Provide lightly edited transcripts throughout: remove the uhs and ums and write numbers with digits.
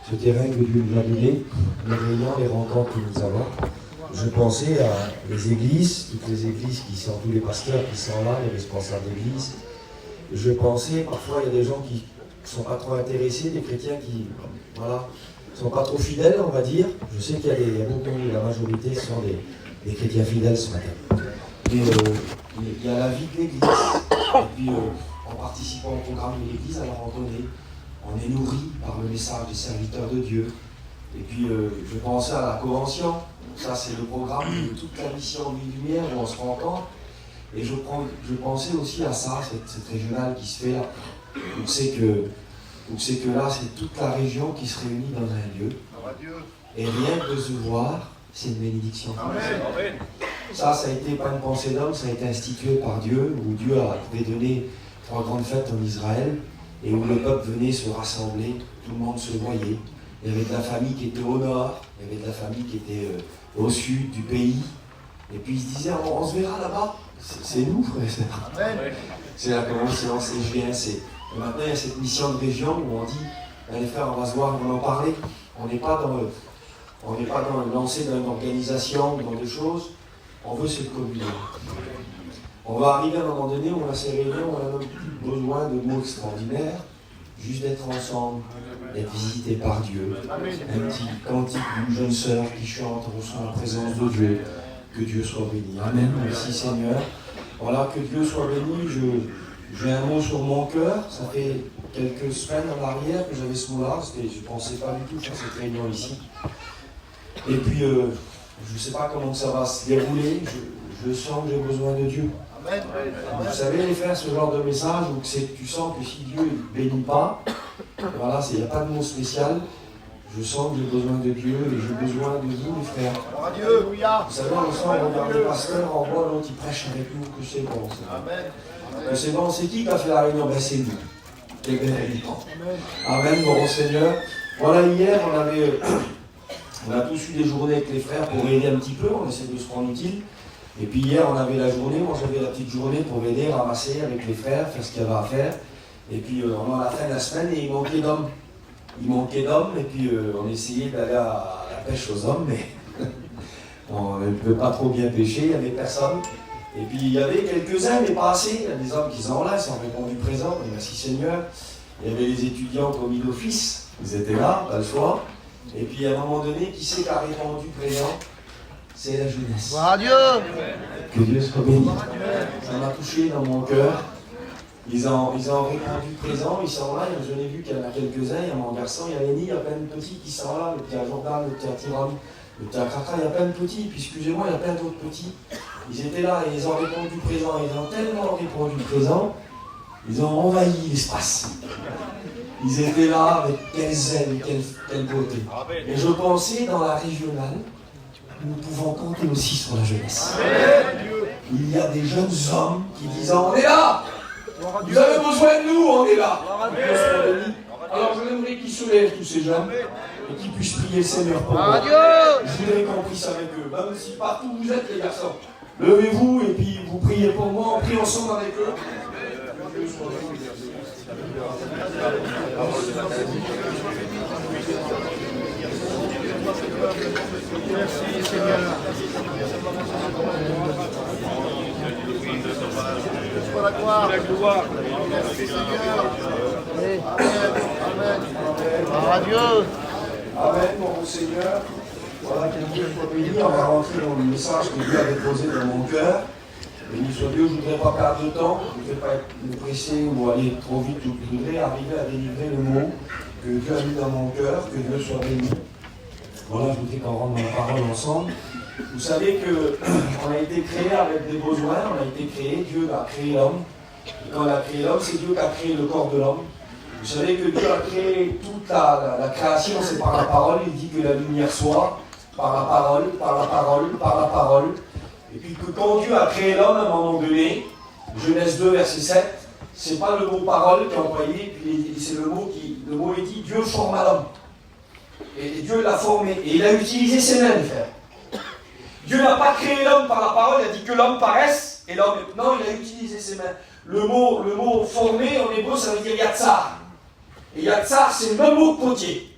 ce terrain que Dieu nous a donné, les réunions, les rencontres que nous avons. Je pensais à les églises, toutes les églises qui sont, tous les pasteurs qui sont là, les responsables d'église. Je pensais, parfois il y a des gens qui ne sont pas trop intéressés, des chrétiens qui, voilà, sont pas trop fidèles, on va dire. Je sais qu'il y a beaucoup, la majorité sont des chrétiens fidèles ce matin. Mais il y a la vie de l'église. Et puis en participant au programme de l'église, alors on est nourri par le message des serviteurs de Dieu. Et puis je pensais à la convention. Ça c'est le programme de toute la mission Nuit Lumière où on se rencontre. Et je pensais aussi à ça, cette régionale qui se fait là. Donc c'est que là, c'est toute la région qui se réunit dans un lieu. Et rien que de se voir, c'est une bénédiction. Amen. Ça a été pas une pensée d'homme, ça a été institué par Dieu, où Dieu avait donné 3 grandes fêtes en Israël, et où le peuple venait se rassembler, tout le monde se voyait. Il y avait de la famille qui était au nord, il y avait de la famille qui était au sud du pays. Et puis ils se disaient, on se verra là-bas. C'est nous, frère et sœurs. C'est la convention, c'est GN, maintenant, il y a cette mission de région où on dit, les frères, on va se voir, on va en parler. On n'est pas dans le lancer d'une organisation, dans des choses. On veut cette communion. On va arriver à un moment donné où on a ces réunions, on n'a même plus besoin de mots extraordinaires, juste d'être ensemble, d'être visité par Dieu. Un petit cantique d'une jeune sœur qui chante, on ressent la présence de Dieu. Que Dieu soit béni. Amen. Merci Seigneur. Voilà, que Dieu soit béni. J'ai un mot sur mon cœur, ça fait quelques semaines en arrière que j'avais ce mot-là, je ne pensais pas du tout faire cette réunion ici. Et puis, je ne sais pas comment ça va se dérouler, je sens que j'ai besoin de Dieu. Amen. Vous savez, les frères, ce genre de message où tu sens que si Dieu ne bénit pas, voilà, il n'y a pas de mot spécial, je sens que j'ai besoin de Dieu et j'ai besoin de vous, les frères. Vous savez, on sent, on regarde les pasteurs, on voit l'autre, il prêche avec nous, que c'est bon. Amen. C'est bon, c'est qui a fait la réunion? Ben c'est nous. Les bénédictions. Amen, bon Seigneur. Voilà, hier, on a tous eu des journées avec les frères pour aider un petit peu, on essaie de se rendre utile. Et puis hier, on avait la journée, moi j'avais la petite journée pour aider, ramasser avec les frères, faire ce qu'il y avait à faire. Et puis on en a fait la semaine et il manquait d'hommes. Et puis on essayait d'aller à la pêche aux hommes, mais on ne peut pas trop bien pêcher, il n'y avait personne. Et puis il y avait quelques-uns, mais pas assez. Il y a des hommes qui sont là, ils ont répondu présent. Merci Seigneur. Il y avait les étudiants commis d'office, ils étaient là, pas le choix. Et puis à un moment donné, qui c'est qui a répondu présent? C'est la jeunesse. Dieu. Que Dieu soit béni. Ça m'a touché dans mon cœur. Ils ont répondu présent, ils sont là. Je n'ai vu qu'il y en a quelques-uns. Il y a mon garçon, il y a Lénie, il y a plein de petits qui sont là. Le petit à Jordan, le petit à Tyrann, le petit à Kraka, il y a plein de petits. Puis excusez-moi, il y a plein d'autres petits. Ils étaient là et ils ont répondu présent. Ils ont tellement répondu présent, ils ont envahi l'espace. Ils étaient là avec quel zèle, quelle beauté. Et je pensais dans la régionale, nous pouvons compter aussi sur la jeunesse. Il y a des jeunes hommes qui disent on est là, vous avez besoin de nous, on est là. Alors je voudrais qu'ils se lèvent tous ces jeunes et qu'ils puissent prier le Seigneur pour moi. Je voudrais qu'on prie avec eux, même si partout vous êtes les garçons. Levez-vous et puis vous priez pour moi, on prie ensemble avec eux. Merci Seigneur. Pour la gloire. Merci Seigneur. Amen. Amen. Dieu. Amen, mon Seigneur. Voilà, que Dieu soit béni. On va rentrer dans le message que Dieu avait posé dans mon cœur. Béni soit Dieu, je ne voudrais pas perdre de temps, je ne voudrais pas être pressé ou aller trop vite, je voudrais arriver à délivrer le mot que Dieu a mis dans mon cœur, que Dieu soit béni. Voilà, je voudrais qu'on rentre dans la parole ensemble. Vous savez qu'on a été créé avec des besoins, on a été créé, Dieu a créé l'homme. Et quand il a créé l'homme, c'est Dieu qui a créé le corps de l'homme. Vous savez que Dieu a créé toute la création, c'est par la parole, il dit que la lumière soit, par la parole, par la parole, par la parole. Et puis que quand Dieu a créé l'homme, à un moment donné, Genèse 2, verset 7, c'est pas le mot parole qui est employé, puis c'est le mot est dit, Dieu forma l'homme. Et Dieu l'a formé, et il a utilisé ses mains, les frères. Dieu n'a pas créé l'homme par la parole, il a dit que l'homme paraisse, et l'homme... Non, il a utilisé ses mains. Le mot formé, en hébreu, ça veut dire yatsar. Et yatsar, c'est le même mot que potier.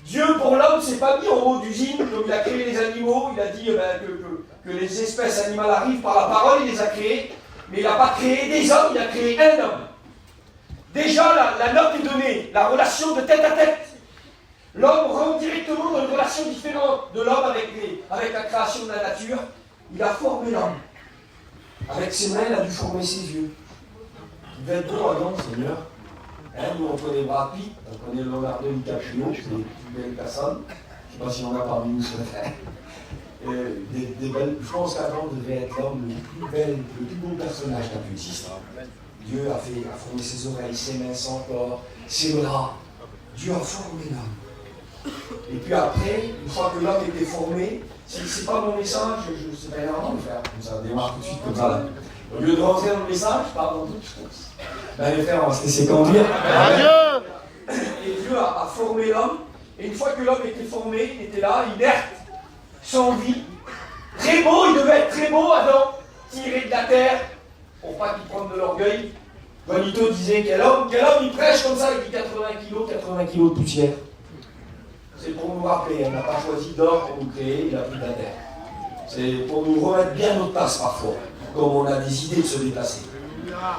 Dieu, pour l'homme, s'est pas mis en haut d'usine, comme il a créé les animaux, il a dit que les espèces animales arrivent par la parole, il les a créées, mais il n'a pas créé des hommes, il a créé un homme. Déjà, la note est donnée, la relation de tête à tête. L'homme rentre directement dans une relation différente de l'homme avec la création de la nature. Il a formé l'homme. Avec ses mains, il a dû former ses yeux. Il va être beau, Adam, Seigneur. Nous, on connaît Brad Pitt, on connaît Leonardo DiCaprio, c'est les plus belles personnes. Je ne sais pas si on a parmi nous ce matin. Je pense qu'Adam devait être l'homme le plus beau personnage qui a pu exister. Dieu a formé ses oreilles, ses mains, son corps, ses bras. Dieu a formé l'homme. Et puis après, une fois que l'homme était formé, c'est pas mon message, c'est pas énorme de faire comme ça, démarre tout de suite comme ça. Là. Au lieu de rentrer dans le message, je parle dans toute chose. Ben les frères, on va se laisser conduire. Et Dieu a formé l'homme, et une fois que l'homme était formé, il était là, inerte, sans vie. Très beau, il devait être très beau, Adam, tiré de la terre, pour pas qu'il prenne de l'orgueil. Juanito disait, quel homme il prêche comme ça, il dit 80 kilos de poussière. C'est pour nous rappeler, elle n'a pas choisi d'or pour nous créer, il a pris de la terre. C'est pour nous remettre bien notre place parfois, comme on a des idées de se déplacer.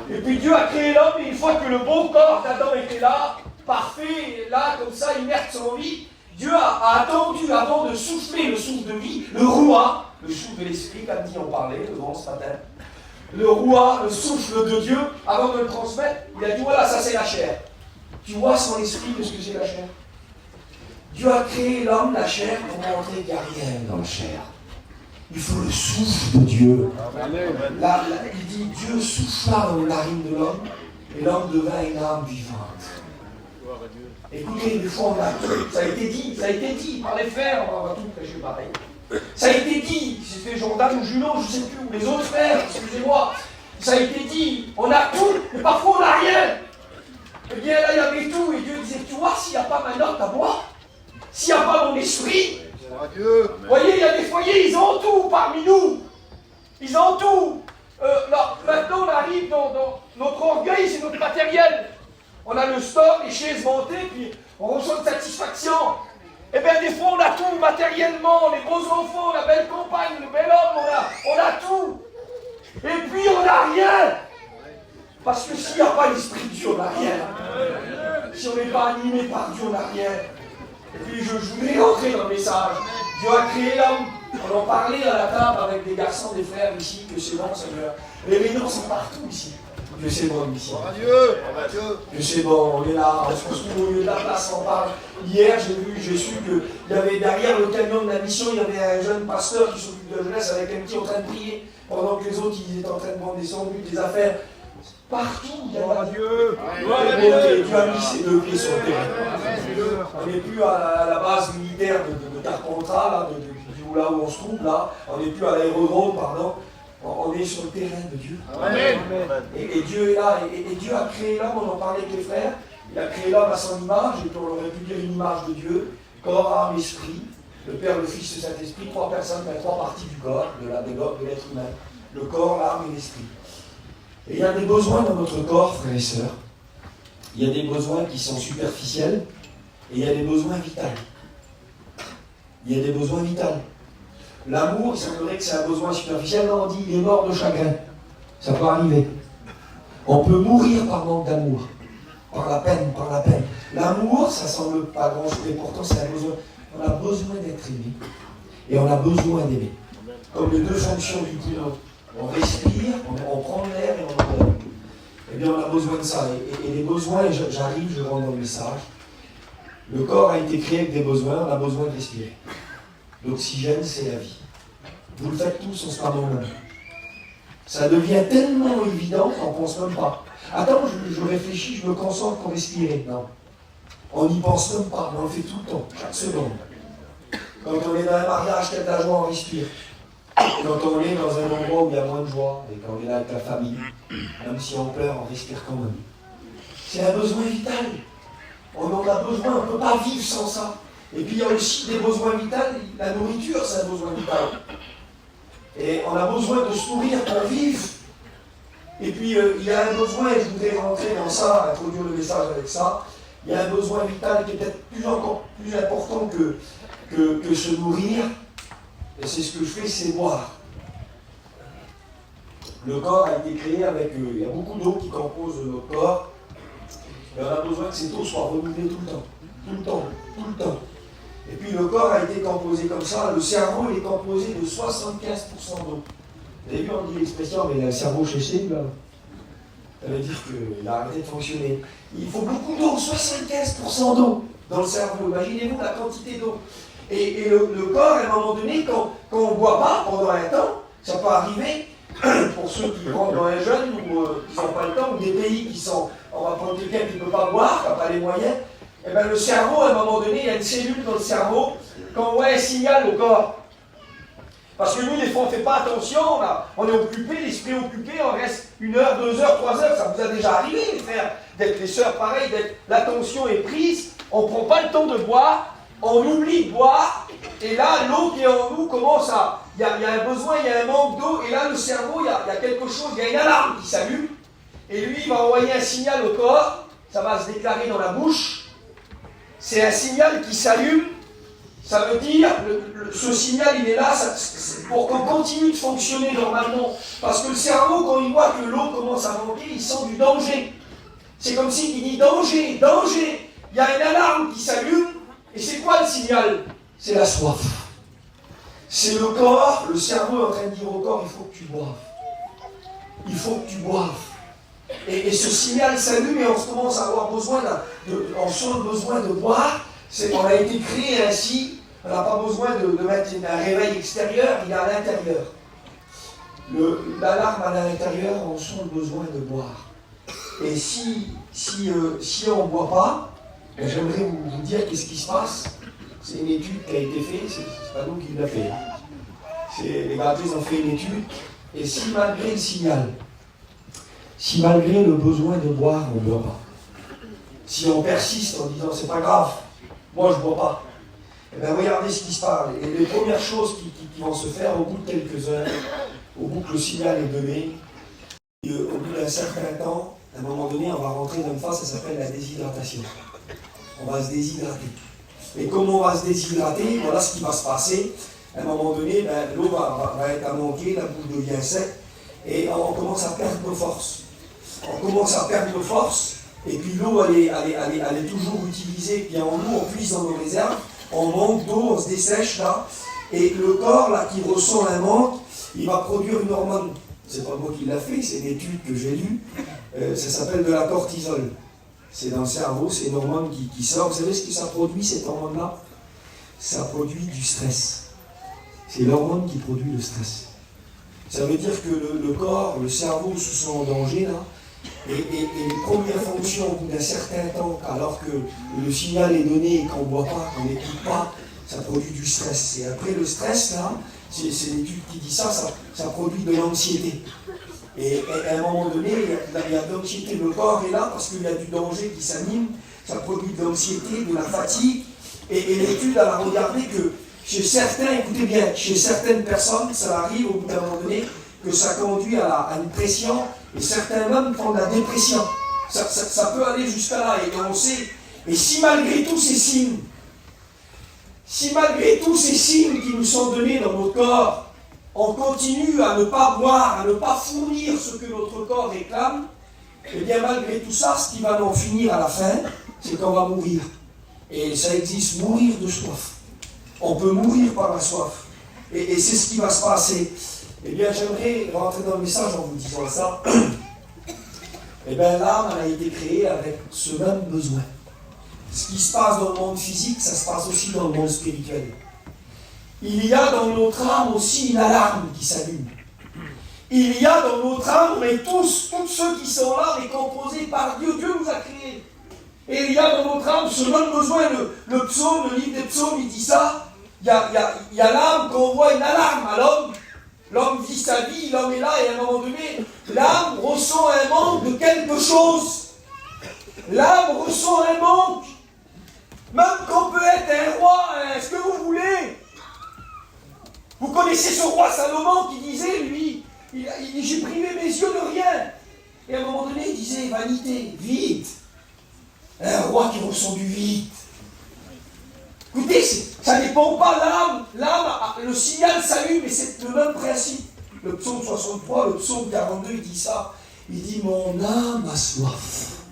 Et puis Dieu a créé l'homme, et une fois que le beau corps d'Adam était là, parfait, là, comme ça, inerte sans vie, Dieu a attendu avant de souffler le souffle de vie, le roi, le souffle de l'esprit, comme dit on parlait, le grand ce matin. Le roi, le souffle de Dieu, avant de le transmettre, il a dit voilà, ça c'est la chair. Tu vois sans l'esprit de ce que c'est la chair. Dieu a créé l'homme, la chair, pour montrer qu'il n'y a rien dans la chair. Il faut le souffle de Dieu. Là, il dit Dieu souffla dans les narines de l'homme, et l'homme devint une âme vivante. Écoutez, des fois on a tout, ça a été dit par les frères, on va tout prêcher pareil. Ça a été dit, c'était Jordan ou Junot, je ne sais plus, ou les autres frères, excusez-moi. Ça a été dit, on a tout, mais parfois on n'a rien. Eh bien là il y avait tout, et Dieu disait, tu vois, s'il n'y a pas ma note à moi, s'il n'y a pas mon esprit, vous voyez, il y a des foyers, ils ont tout parmi nous. Ils ont tout. Là, maintenant on arrive dans notre orgueil, c'est notre matériel. On a le stock, les chaises montées, puis on reçoit une satisfaction. Eh bien, des fois, on a tout matériellement, les beaux enfants, la belle compagne, le bel homme, on a tout. Et puis, on n'a rien. Parce que s'il n'y a pas l'Esprit de Dieu, on n'a rien. Si on n'est pas animé par Dieu, on n'a rien. Et puis, je voudrais rentrer dans le message. Dieu a créé l'homme. On en parlait à la table avec des garçons, des frères ici, que c'est bon, Seigneur. Les réunions sont partout ici. Que c'est bon ici. Que c'est bon, on est là, on se retrouve au milieu de la place, on parle. Hier, j'ai su qu'il y avait derrière le camion de la mission, il y avait un jeune pasteur qui s'occupe de la jeunesse avec un petit en train de prier, pendant que les autres ils étaient en train de prendre des sandwichs, des affaires. Partout, il y a Dieu. Dieu a mis ses deux pieds sur le terrain. On n'est plus à la base militaire de Carpentras, là où on se trouve, là. On n'est plus à l'aérodrome, pardon. On est sur le terrain de Dieu. Amen. Et Dieu est là. Et Dieu a créé l'homme, on en parlait avec les frères. Il a créé l'homme à son image, et puis on aurait pu dire une image de Dieu. Corps, âme, esprit. Le Père, le Fils, le Saint-Esprit. Trois personnes, mais trois parties du corps, de l'être humain. Le corps, l'âme et l'esprit. Et il y a des besoins dans notre corps, frères et sœurs. Il y a des besoins qui sont superficiels, et il y a des besoins vitaux. Il y a des besoins vitaux. L'amour, il semblerait que c'est un besoin superficiel. Non, on dit il est mort de chagrin. Ça peut arriver. On peut mourir par manque d'amour. Par la peine. L'amour, ça semble pas grand-chose, et pourtant c'est un besoin. On a besoin d'être aimé. Et on a besoin d'aimer. Comme les deux fonctions du poumon. On respire, on prend l'air et on en donne. Eh bien, on a besoin de ça. Et les besoins, j'arrive, je rentre dans le message. Le corps a été créé avec des besoins, on a besoin de respirer. L'oxygène, c'est la vie. Vous le faites tous en ce moment même. Ça devient tellement évident qu'on ne pense même pas. Attends, je réfléchis, je me concentre pour respirer. Non. On n'y pense même pas, mais on le fait tout le temps, chaque seconde. Quand on est dans un mariage, qu'il y a de la joie, on respire. Quand on est dans un endroit où il y a moins de joie, et quand on est là avec la famille, même si on pleure, on respire quand même. C'est un besoin vital. On en a besoin, on ne peut pas vivre sans ça. Et puis il y a aussi des besoins vitaux. La nourriture, c'est un besoin vital. Et on a besoin de se nourrir pour vivre. Et puis il y a un besoin, et je voudrais rentrer dans ça, introduire le message avec ça. il y a un besoin vital qui est peut-être encore plus important que se nourrir. Et c'est ce que je fais, c'est boire. Le corps a été créé avec... il y a beaucoup d'eau qui compose notre corps. Et on a besoin que cette eau soit renouvelée tout le temps. Tout le temps. Tout le temps. Et puis le corps a été composé comme ça. Le cerveau il est composé de 75% d'eau. Vous avez vu, on dit l'expression, mais le cerveau chéché, là. Ça veut dire qu'il a arrêté de fonctionner. Il faut beaucoup d'eau, 75% d'eau dans le cerveau. Imaginez-vous la quantité d'eau. Et le corps, à un moment donné, quand on ne boit pas pendant un temps, ça peut arriver, pour ceux qui rentrent dans un jeûne ou qui n'ont pas le temps, ou des pays qui sont, on va prendre quelqu'un qui ne peut pas boire, qui n'a pas les moyens, et bien le cerveau, à un moment donné, il y a une cellule dans le cerveau, quand on voit un signal au corps. Parce que nous, des fois, on ne fait pas attention, on est occupé, l'esprit occupé, on reste 1 heure, 2 heures, 3 heures, ça vous a déjà arrivé, les frères, d'être les sœurs, pareil, l'attention est prise, on ne prend pas le temps de boire, on oublie de boire, et là, l'eau qui est en nous commence à... Il y a un besoin, il y a un manque d'eau, et là, le cerveau, il y a quelque chose, il y a une alarme qui s'allume, et lui, il va envoyer un signal au corps, ça va se déclarer dans la bouche, c'est un signal qui s'allume, ça veut dire, ce signal, il est là pour qu'on continue de fonctionner normalement, parce que le cerveau, quand il voit que l'eau commence à manquer, il sent du danger. C'est comme s'il dit danger, danger, il y a une alarme qui s'allume, et c'est quoi le signal? C'est la soif. C'est le corps, le cerveau est en train de dire au corps, il faut que tu boives. Il faut que tu boives. Et ce signal s'allume et on commence à avoir besoin on sent le besoin de boire. On a été créé ainsi, on n'a pas besoin de mettre un réveil extérieur, il est à l'intérieur. L'alarme à l'intérieur, on sent le besoin de boire. Et si on ne boit pas, j'aimerais vous dire qu'est-ce qui se passe. C'est une étude qui a été faite, c'est pas nous qui l'a fait. Les graphistes ont fait une étude, et si malgré le signal, si malgré le besoin de boire, on ne boit pas, si on persiste en disant c'est pas grave, moi je ne bois pas, et bien regardez ce qui se passe. Et les premières choses qui vont se faire au bout de quelques heures, au bout que le signal est donné, et au bout d'un certain temps, à un moment donné, on va rentrer dans une phase, ça s'appelle la déshydratation. On va se déshydrater. Et comment on va se déshydrater, voilà ce qui va se passer. À un moment donné, l'eau va être à manquer, la bouche devient sec, et on commence à perdre nos forces. On commence à perdre nos forces, et puis l'eau, elle est toujours utilisée, puis en nous, on puise dans nos réserves, on manque d'eau, on se dessèche là, et le corps, là, qui ressent un manque, il va produire une hormone. C'est pas moi qui l'a fait, c'est une étude que j'ai lue, ça s'appelle de la cortisol. C'est dans le cerveau, c'est une hormone qui sort. Vous savez ce que ça produit, cette hormone-là? Ça produit du stress. C'est l'hormone qui produit le stress. Ça veut dire que le corps, le cerveau se sent en danger, là, et les premières fonctions au bout d'un certain temps, alors que le signal est donné et qu'on ne boit pas, qu'on n'écoute pas, ça produit du stress. Et après le stress, là, c'est l'étude qui dit ça produit de l'anxiété. Et à un moment donné, il y a de l'anxiété, le corps est là parce qu'il y a du danger qui s'anime, ça produit de l'anxiété, de la fatigue, et l'étude elle a regardé que chez certains, écoutez bien, chez certaines personnes, ça arrive au bout d'un moment donné que ça conduit à une pression, et certains même font de la dépression. Ça peut aller jusqu'à là, et on sait, et si malgré tous ces signes qui nous sont donnés dans notre corps, on continue à ne pas boire, à ne pas fournir ce que notre corps réclame, et bien malgré tout ça, ce qui va en finir à la fin, c'est qu'on va mourir. Et ça existe, mourir de soif. On peut mourir par la soif. Et c'est ce qui va se passer. Eh bien, j'aimerais rentrer dans le message en vous disant ça. Eh bien, l'âme a été créée avec ce même besoin. Ce qui se passe dans le monde physique, ça se passe aussi dans le monde spirituel. Il y a dans notre âme aussi une alarme qui s'allume. Il y a dans notre âme, mais tous ceux qui sont là, mais composés par Dieu, Dieu nous a créés. Et il y a dans notre âme ce même besoin, le psaume, le livre des psaumes, il dit ça, il y a l'âme qu'on voit une alarme à l'homme. L'homme vit sa vie, l'homme est là, et à un moment donné, l'âme ressent un manque de quelque chose. L'âme ressent un manque. Même qu'on peut être un roi, ce que vous voulez. Vous connaissez ce roi Salomon qui disait, lui, j'ai privé mes yeux de rien. Et à un moment donné, il disait, vanité, vide. Un roi qui ressent du vide. Écoutez, ça ne dépend pas l'âme. L'âme, le signal s'allume, mais c'est le même principe. Le psaume 63, le psaume 42, il dit ça. Il dit, mon âme a soif.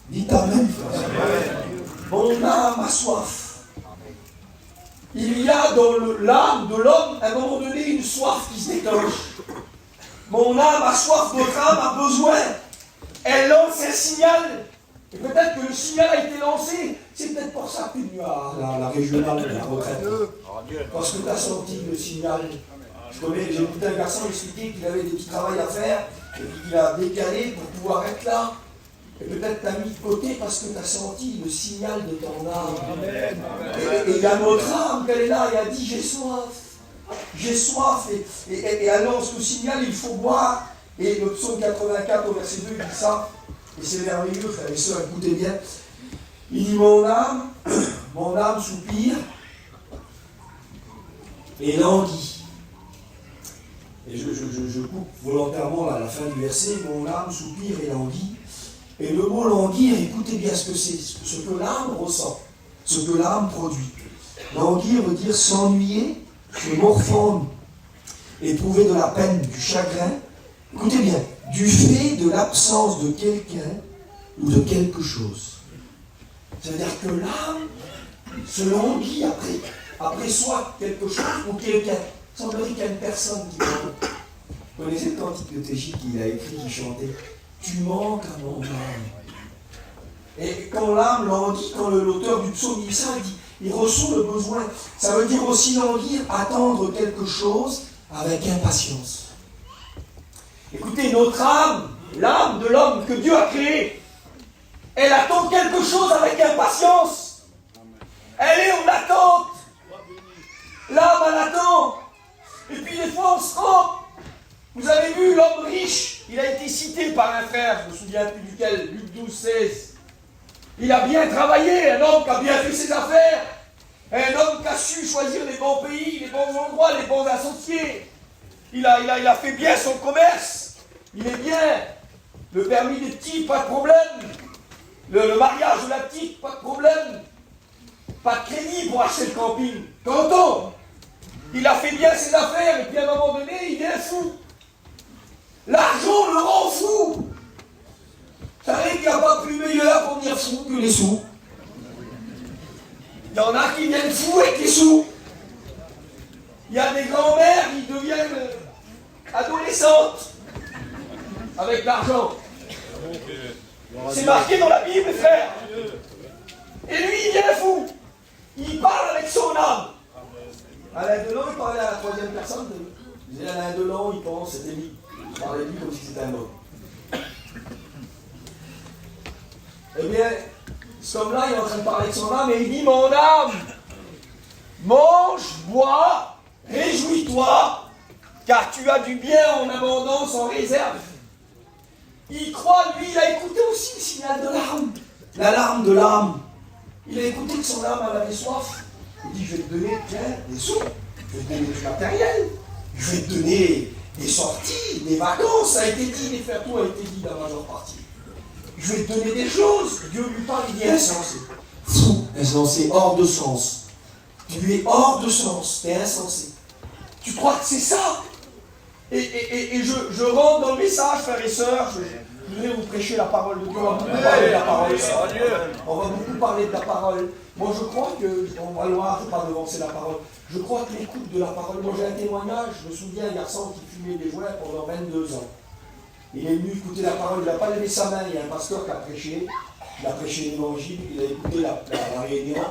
Dites amen, frère. Mon âme a soif. Il y a dans l'âme de l'homme, à un moment donné, une soif qui se déclenche. Mon âme a soif, votre âme a besoin. Elle lance un signal. Et peut-être que le signal a été lancé. C'est peut-être pour ça que tu es venu à la régionale de la retraite. Parce que tu as senti le signal. J'ai écouté un garçon expliquer qu'il avait des petits travaux à faire et qu'il a décalé pour pouvoir être là. Et peut-être tu as mis de côté parce que tu as senti le signal de ton âme. Et il y a notre âme qu'elle est là et a dit j'ai soif. J'ai soif. Et elle lance le signal, il faut boire. Et le psaume 84 au verset 2, il dit ça. Et c'est merveilleux, frères et sœurs, écoutez bien. Il dit mon âme soupire et languit. Et je coupe volontairement à la fin du verset, mon âme soupire et languit. Et le mot languir, écoutez bien ce que c'est, ce que l'âme ressent, ce que l'âme produit. Languir veut dire s'ennuyer, se morfondre, éprouver de la peine, du chagrin. Écoutez bien, du fait de l'absence de quelqu'un ou de quelque chose. C'est-à-dire que l'âme se languit après soit quelque chose ou quelqu'un. Il semblerait qu'il y a une personne qui manque. Vous connaissez le cantique de Téchi qu'il a écrit, qui chantait « Tu manques à mon âme ». Et quand l'âme languit, quand l'auteur du psaume dit ça, il ressent le besoin. Ça veut dire aussi languir, attendre quelque chose avec impatience. Écoutez, notre âme, l'âme de l'homme que Dieu a créé, elle attend quelque chose avec impatience. Elle est en attente. L'âme, elle attend. Et puis des fois, on se trompe. Vous avez vu l'homme riche, il a été cité par un frère, je me souviens plus duquel, Luc 12, 16. Il a bien travaillé, un homme qui a bien fait ses affaires, un homme qui a su choisir les bons pays, les bons endroits, les bons associés. Il a fait bien son commerce, il est bien. Le permis des petits, pas de problème. Le mariage de la petite, pas de problème. Pas de crédit pour acheter le camping. Tonton, il a fait bien ses affaires et puis à un moment donné, il devient fou. L'argent le rend fou. Vous savez qu'il n'y a pas plus meilleur pour devenir fou que les sous. Il y en a qui viennent fous avec les sous. Il y a des grands-mères qui deviennent adolescentes avec l'argent. C'est marqué dans la Bible, frère. Et lui, il devient fou. Il parle avec son âme. Alain Delon, il parlait à la troisième personne. Il disait Alain Delon, il pense, c'était lui. Il parlait de lui comme si c'était un homme. Eh bien, cet homme-là, il est en train de parler de son âme et il dit mon âme, mange, bois, réjouis-toi, car tu as du bien en abondance, en réserve. Il croit, lui, il a écouté aussi le signal de l'âme, l'alarme de l'âme. Il a écouté que son âme avait soif. Il dit, je vais te donner, tiens, des sous, je vais te donner du matériel, je vais te donner des sorties, des vacances, ça a été dit, les frères, tout a été dit dans la majeure partie. Je vais te donner des choses. Dieu lui parle, il dit insensé. Fou, insensé, hors de sens. Tu es hors de sens, tu es insensé. Tu crois que c'est ça? Et je rentre dans le message, frères et sœurs. Je voudrais vous prêcher la parole de Dieu. On va beaucoup parler de la parole. On va beaucoup parler de la parole. Moi, je crois que, on va loin, je ne pas devancer la parole. Je crois que l'écoute de la parole. Moi, j'ai un témoignage. Je me souviens d'un garçon qui fumait des joints pendant 22 ans. Il est venu écouter la parole, il n'a pas levé sa main, il y a un pasteur qui a prêché, il a prêché l'évangile, il a écouté la réunion,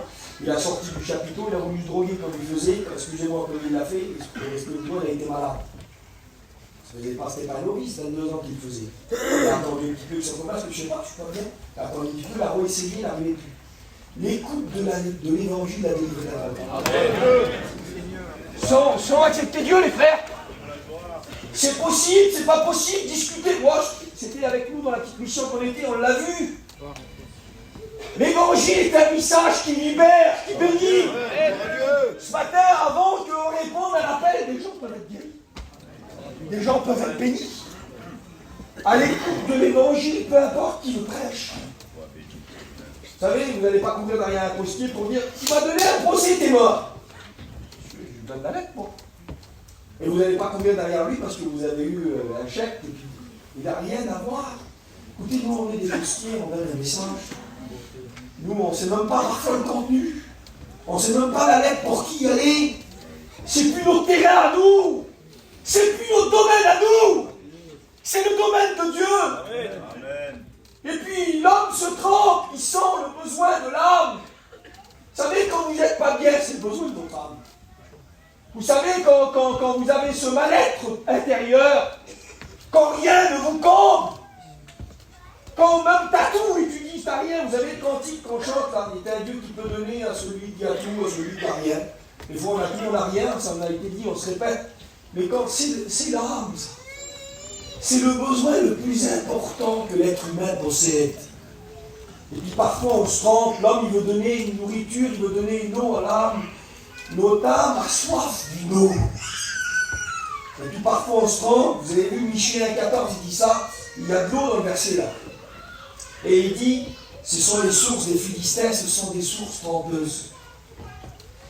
il a sorti du chapiteau, il a voulu se droguer comme il faisait, excusez-moi comme il l'a fait, parce que le jour il a été malade. C'était pas un novice, 22 ans qu'il faisait. Il a attendu un petit peu que ça commence, parce que je ne sais pas, je suis pas bien. Il a attendu un petit peu, il a réessayé, il n'arrivait plus. L'écoute de l'évangile a délivré la parole. Sans accepter Dieu, les frères. C'est possible, c'est pas possible, discuter. Moi, c'était avec nous dans la petite mission qu'on était, on l'a vu. L'évangile est un message qui libère, qui bénit. Ce matin, avant qu'on réponde à l'appel, des gens peuvent être guéris. Des gens peuvent être bénis. À l'écoute de l'évangile, peu importe qui le prêche. savez, vous n'allez pas courir derrière un postier pour dire « Tu m'as donné un procès, t'es mort !» Je lui donne la lettre, moi. Et vous n'allez pas courir derrière lui parce que vous avez eu un chèque et puis il n'a rien à voir. Écoutez, nous, on est des postiers, on donne un message. Nous, on ne sait même pas parfois le contenu. On ne sait même pas la lettre pour qui elle est. C'est plus notre terrain à nous. C'est plus notre domaine à nous. C'est le domaine de Dieu. Amen. Et puis l'homme se trompe, il sent le besoin de l'âme. Vous savez, quand vous n'êtes pas bien, c'est le besoin de votre âme. Vous savez, quand vous avez ce mal-être intérieur, quand rien ne vous comble, quand même t'as tout et tu dis t'as rien, vous avez le cantique qu'on chante là, il est un Dieu qui peut donner à celui qui a tout, à celui qui n'a rien. Des fois on a tout, on n'a rien, ça m'a été dit, on se répète. Mais quand c'est l'âme, ça. C'est le besoin le plus important que l'être humain possède. Et puis parfois on se trompe, l'homme il veut donner une nourriture, il veut donner une eau à l'âme. Notre âme a soif d'une eau. Et puis parfois on se trompe, vous avez vu Michée 1,14, il dit ça, il y a de l'eau dans le verset là. Et il dit, ce sont les sources des Philistins, ce sont des sources trompeuses.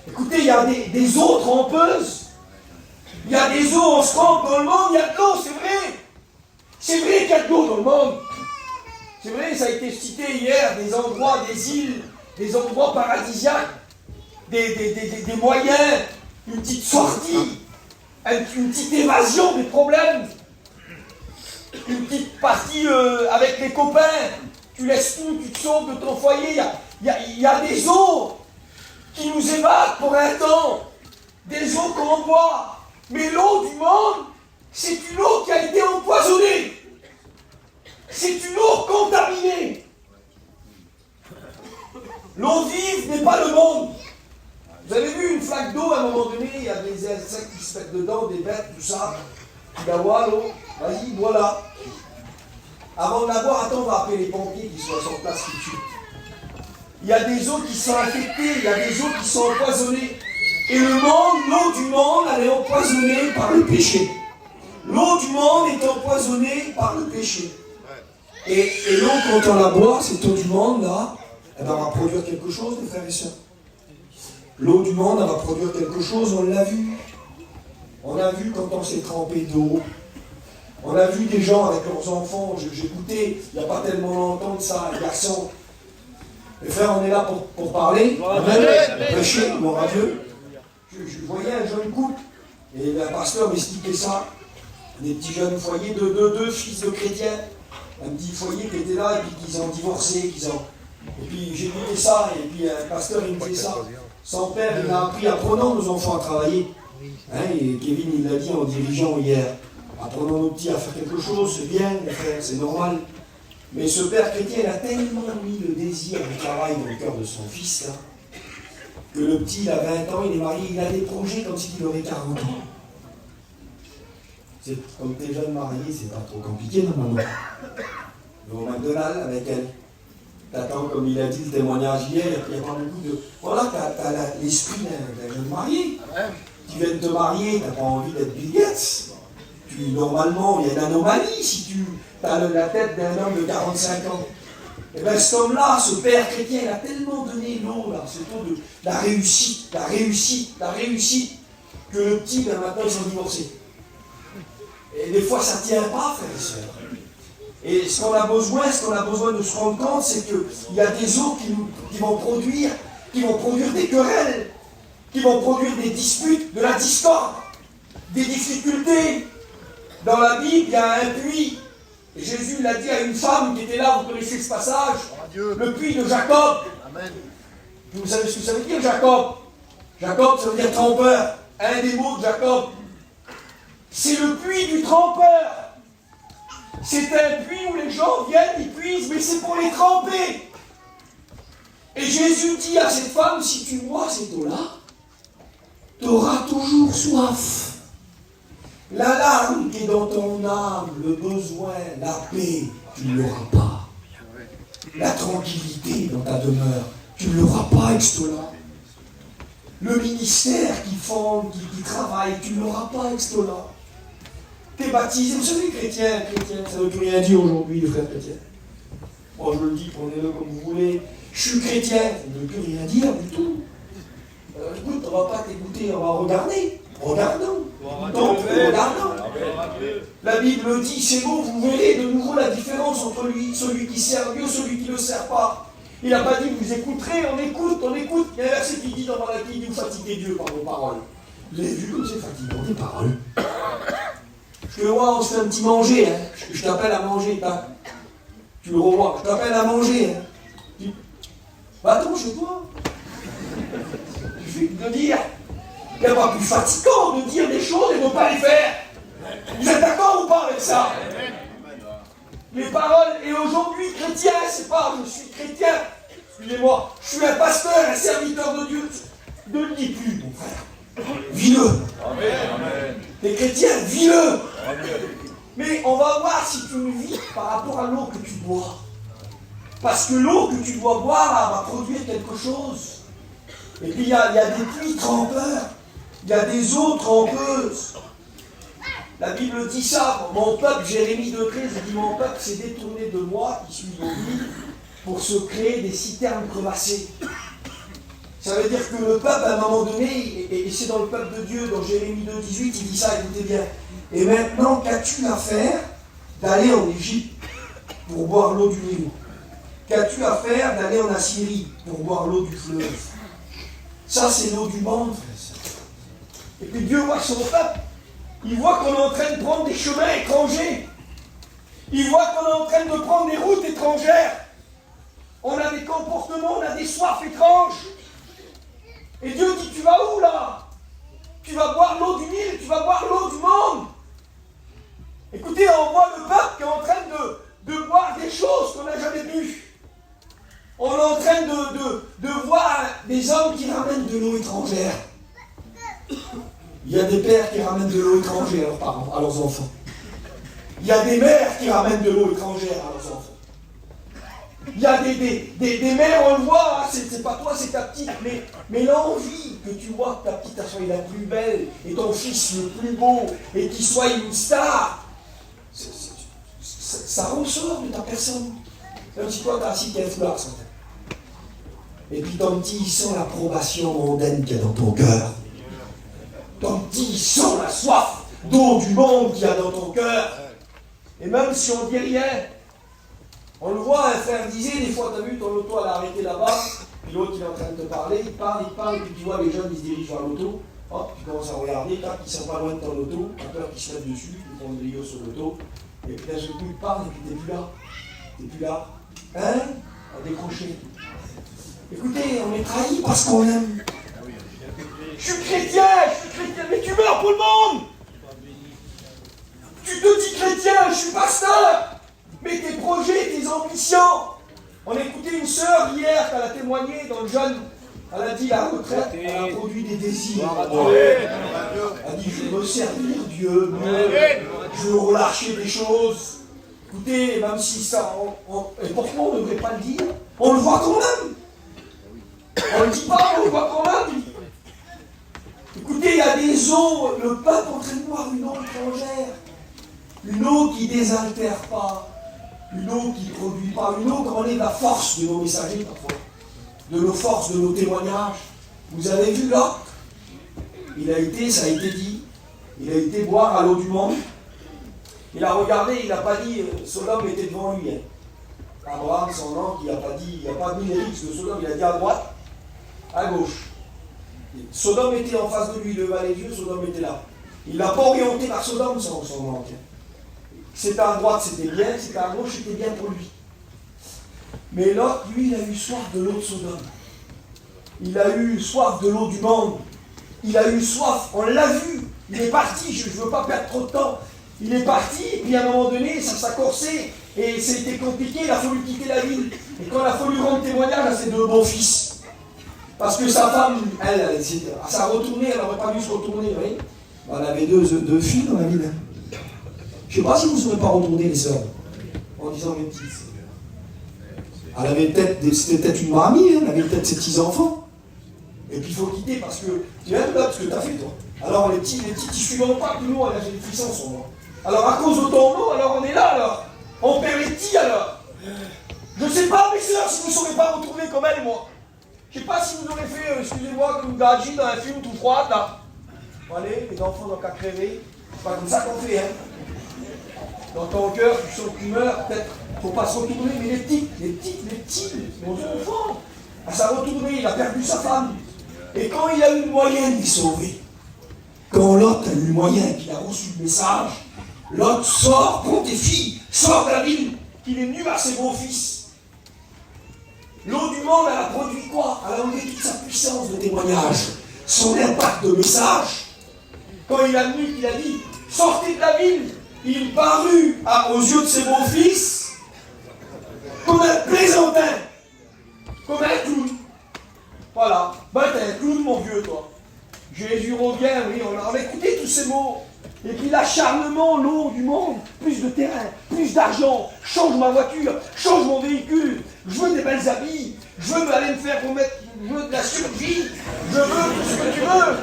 Écoutez, il y a des eaux trompeuses. Il y a des eaux, on se trompe dans le monde, il y a de l'eau, c'est vrai. C'est vrai qu'il y a de l'eau dans le monde. C'est vrai, ça a été cité hier, des endroits, des îles, des endroits paradisiaques, des moyens, une petite sortie, une petite évasion des problèmes, une petite partie avec les copains, tu laisses tout, tu te sauves de ton foyer, il y a des eaux qui nous évadent pour un temps, des eaux qu'on boit, mais l'eau du monde, c'est une eau qui a été empoisonnée. C'est une eau contaminée. L'eau vive n'est pas le monde. Vous avez vu une flaque d'eau à un moment donné, il y a des insectes qui se mettent dedans, des bêtes, tout ça. Tu la vois l'eau, vas-y, voilà. Avant de la boire, attends, on va appeler les pompiers qui soient sur place tout de suite. Il y a des eaux qui sont infectées, il y a des eaux qui sont empoisonnées. Et le monde, l'eau du monde, elle est empoisonnée par le péché. L'eau du monde est empoisonnée par le péché. Et l'eau, quand on la boit, cette eau du monde, là, elle va produire quelque chose, mes frères et sœurs. L'eau du monde, elle va produire quelque chose, on l'a vu. On l'a vu quand on s'est trempé d'eau. On a vu des gens avec leurs enfants, j'ai écouté, il n'y a pas tellement longtemps de ça, un garçon. Les frères, on est là pour parler, prêcher, gloire à Dieu. Je voyais un jeune couple, et le pasteur m'expliquait ça. Des petits jeunes foyers, deux fils de chrétiens. Un petit foyer qui était là, et puis qu'ils ont divorcé, Et puis j'ai écouté ça, et puis un pasteur il me disait ça. Son père, il a appris, apprenant nos enfants à travailler. Hein, et Kevin, il l'a dit en dirigeant hier. Apprenons nos petits à faire quelque chose, c'est bien, les frères, c'est normal. Mais ce père chrétien, il a tellement mis le désir du travail dans le cœur de son fils, là, que le petit, il a 20 ans, il est marié, il a des projets comme s'il aurait 40 ans. C'est, comme t'es jeune marié, c'est pas trop compliqué normalement. Mais au McDonald's avec elle, t'attends, comme il a dit le témoignage hier, il n'y a pas beaucoup de. Voilà, t'as l'esprit d'un jeune marié. Tu viens de te marier, t'as pas envie d'être Bill Gates. Normalement, il y a une anomalie si tu as la tête d'un homme de 45 ans. Et bien cet homme-là, ce père chrétien, il a tellement donné l'eau, là, ce taux de la réussite, que le petit, ben maintenant, ils sont divorcés. Et des fois, ça ne tient pas, frères et sœurs. Et ce qu'on a besoin de se rendre compte, c'est qu'il y a des eaux qui vont produire des querelles, qui vont produire des disputes, de la discorde, des difficultés. Dans la Bible, il y a un puits. Et Jésus l'a dit à une femme qui était là, vous connaissez ce passage, le puits de Jacob. Amen. Vous savez ce que ça veut dire, Jacob? Jacob, ça veut dire trompeur. Un des mots de Jacob. C'est le puits du trompeur. C'est un puits où les gens viennent, ils puisent, mais c'est pour les tremper. Et Jésus dit à cette femme, si tu bois cette eau-là, tu auras toujours soif. La larme qui est dans ton âme, le besoin, la paix, tu ne l'auras pas. La tranquillité dans ta demeure, tu ne l'auras pas avec ce eau-là. Le ministère qui fonde, qui travaille, tu ne l'auras pas avec ce eau-là. Tu es baptisé, vous savez, chrétien, ça ne veut plus rien dire aujourd'hui, les frères chrétiens. Moi je le dis, prenez-le comme vous voulez. Je suis chrétien, ça ne veut plus rien dire du tout. Écoute, on ne va pas t'écouter, on va regarder. Regardons. Donc, regardons. La Bible dit ces mots, vous verrez de nouveau la différence entre celui qui sert Dieu, celui qui ne le sert pas. Il n'a pas dit vous écouterez, on écoute, on écoute. Il y a un verset qui dit dans Malachie, il dit vous fatiguez Dieu par vos paroles. Vous avez vu comme c'est fatigant des paroles. Je te vois, on se fait un petit manger. Hein. Je t'appelle à manger. Tu le revois, je t'appelle à manger. Hein. Va-t'en chez toi. Je vais te dire. Il n'y a pas plus fatigant de dire des choses et de ne pas les faire. Vous êtes d'accord ou pas avec ça? Les paroles, et aujourd'hui, chrétien, c'est pas je suis chrétien, excusez-moi, je suis un pasteur, un serviteur de Dieu. Ne le dis plus, mon frère. Vis-le. Les chrétiens, vis-le. Mais on va voir si tu le vis par rapport à l'eau que tu bois. Parce que l'eau que tu dois boire va produire quelque chose. Et puis il y a des puits trempeurs. Il y a des eaux trempeuses. La Bible dit ça. Mon peuple, Jérémie 2,13, il dit mon peuple s'est détourné de moi, qui suis maudit, pour se créer des citernes crevassées. Ça veut dire que le peuple, à un moment donné, et c'est dans le peuple de Dieu, dans Jérémie 2,18, il dit ça, écoutez bien. Et maintenant, qu'as-tu à faire d'aller en Égypte pour boire l'eau du Nil? Qu'as-tu à faire d'aller en Assyrie pour boire l'eau du fleuve? Ça, c'est l'eau du monde, frère. Et puis Dieu voit son peuple. Il voit qu'on est en train de prendre des chemins étrangers. Il voit qu'on est en train de prendre des routes étrangères. On a des comportements, on a des soifs étranges. Et Dieu dit, tu vas où là? Tu vas boire l'eau du Nil, tu vas boire l'eau du monde. Écoutez, on voit le peuple qui est en train de boire des choses qu'on n'a jamais vues. On est en train de voir des hommes qui ramènent de l'eau étrangère. Il y a des pères qui ramènent de l'eau étrangère à leurs enfants. Il y a des mères qui ramènent de l'eau étrangère à leurs enfants. Il y a des mères, on le voit, hein, c'est pas toi, c'est ta petite, mais l'envie que tu vois que ta petite soit la plus belle, et ton fils le plus beau, et qu'il soit une star, ça ressort de ta personne. Comme si toi, t'as assis qu'un foulard sur ta tête. Et puis ton petit, il sent l'approbation mondaine qu'il y a dans ton cœur. Ton petit, il sent la soif d'eau du monde qu'il y a dans ton cœur. Et même si on ne dit rien, on le voit, un frère disait, des fois, t'as vu, ton auto, elle a arrêté là-bas, puis l'autre, il est en train de te parler, il parle, et puis tu vois, les jeunes, ils se dirigent vers l'auto, hop, tu commences à regarder, tac, ils sont pas loin de ton auto, t'as peur qu'ils se mettent dessus, ils font le grillot sur l'auto, et puis d'un seul coup, ils parlent, et puis t'es plus là. T'es plus là. Hein? À décrocher. Écoutez, on est trahis parce qu'on aime. Je suis chrétien, mais tu meurs pour le monde! Tu te dis chrétien, je suis pasteur! Mais tes projets, tes ambitions. On a écouté une sœur hier qui a témoigné dans le jeune. Elle a dit la retraite, elle a produit des désirs. Elle a dit je veux servir Dieu, je veux relâcher des choses. Écoutez, même si ça, et pourquoi on ne devrait pas le dire? On le voit quand même. On ne le dit pas, mais on le voit quand même. Écoutez, il y a des eaux, le peuple est en train de boire une eau étrangère. Une eau qui ne désaltère pas. Une eau qui ne produit pas. Une eau qui enlève la force de nos messagers parfois. De nos forces, de nos témoignages. Vous avez vu Lot? Il a été, ça a été dit, il a été boire à l'eau du monde. Il a regardé, il n'a pas dit Sodome était devant lui. Hein. Abraham, son oncle, il n'a pas dit, il n'a pas mis les risques de Sodome, il a dit à droite, à gauche. Sodome était en face de lui, il leva les yeux, Sodome était là. Il ne l'a pas orienté vers Sodome, son oncle. C'était à droite, c'était bien, c'était à gauche, c'était bien pour lui. Mais l'autre, lui, il a eu soif de l'eau de Sodome. Il a eu soif de l'eau du monde. Il a eu soif, on l'a vu. Il est parti, je ne veux pas perdre trop de temps. Il est parti, et puis à un moment donné, ça s'est corsé, et c'était compliqué, il a fallu quitter la ville. Et quand il a fallu rendre témoignage à ses deux beaux-fils, parce que sa femme, elle s'est retournée, elle n'aurait pas dû se retourner, vous voyez. Elle avait deux filles dans la ville. Je ne sais pas si vous ne serez pas retourné, les sœurs, en disant mes petites. Elle avait peut-être, c'était peut-être une mamie, elle avait peut-être ses petits-enfants. Et puis il faut quitter parce que tu aimes là, ce que tu as fait, toi. Alors les petits, ils suivent pas que nous, j'ai des frissons sur moi. Alors à cause de ton nom, alors on est là, alors. On perd les petits, alors. Je ne sais pas, mes sœurs, si vous ne saurez pas retrouver comme elle et moi. Je ne sais pas si vous aurez fait, excusez-moi, comme Gadji dans un film tout froid, là. Allez, les enfants n'ont qu'à crever. C'est pas comme ça qu'on fait, hein. Dans ton cœur, tu sens que tu meurs, peut-être, faut pas se retourner, mais les petits, mon enfant, à sa retournée, il a perdu sa femme. Et quand il a eu le moyen de les sauver, quand Lot a eu le moyen, qu'il a reçu le message, Lot sort, prends tes filles, sors de la ville, qu'il est venu à ses beaux-fils. L'eau du monde, elle a produit quoi? Elle a enlevé toute sa puissance de témoignage, son impact de message. Quand il a venu, qu'il a dit, sortez de la ville, il parut aux yeux de ses beaux-fils comme un plaisantin, comme un clown. Voilà, ben t'es un clown mon vieux toi. Jésus revient, oui, on a écouté tous ces mots. Et puis l'acharnement, l'eau du monde, plus de terrain, plus d'argent, change ma voiture, change mon véhicule, je veux des belles habits, je veux aller me faire remettre, je veux de la survie, je veux tout ce que tu veux.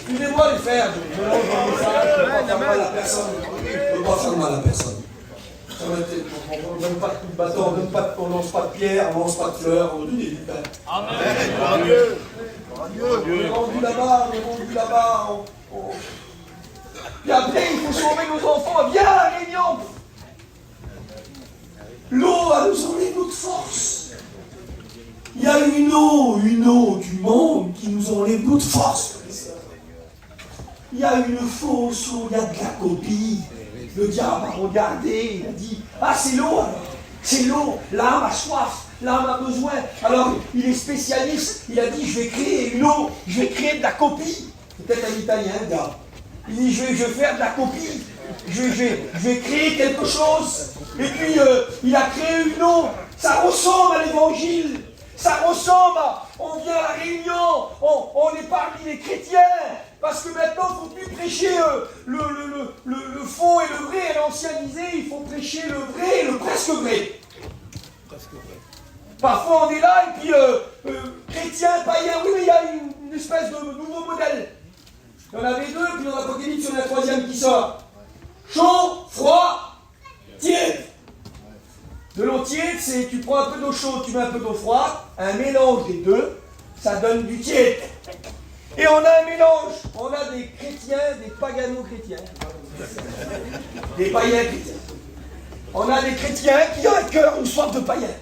Excusez-moi les frères, je lance mon message, je ne veux pas faire mal à personne. Je ne veux pas faire mal à personne. On ne donne pas de coups de bâton, on ne lance pas de pierre, on ne lance pas de fleurs, on dit des pains. Amen. Dieu. On est rendu là-bas, Puis après, il faut sauver nos enfants. Viens, Réunion. L'eau, elle nous enlève notre force. Il y a une eau du monde qui nous enlève notre force. Il y a une fausse eau, il y a de la copie. Le diable a regardé, il a dit, ah c'est l'eau alors, c'est l'eau, l'âme a soif, l'âme a besoin. Alors il est spécialiste, il a dit, je vais créer une eau, je vais créer de la copie. C'est peut-être un italien, le gars. Il dit, je vais faire de la copie, je vais créer quelque chose. Et puis il a créé une eau, ça ressemble à l'évangile. Ça ressemble à, on vient à la réunion, on est parmi les chrétiens, parce que maintenant il ne faut plus prêcher le faux et le vrai, et l'ancien disait, il faut prêcher le vrai et le presque vrai. Parfois on est là, et puis chrétien, païen, oui mais il y a une espèce de nouveau modèle. Il y en avait deux, puis dans l'Apocalypse, il y en a un troisième qui sort. Chaud, froid, tiède. De l'eau tiède, c'est tu prends un peu d'eau chaude, tu mets un peu d'eau froide, un mélange des deux, ça donne du tiède. Et on a un mélange, on a des chrétiens, des pagano-chrétiens, des païens chrétiens. On a des chrétiens qui ont un cœur, une soif de païens.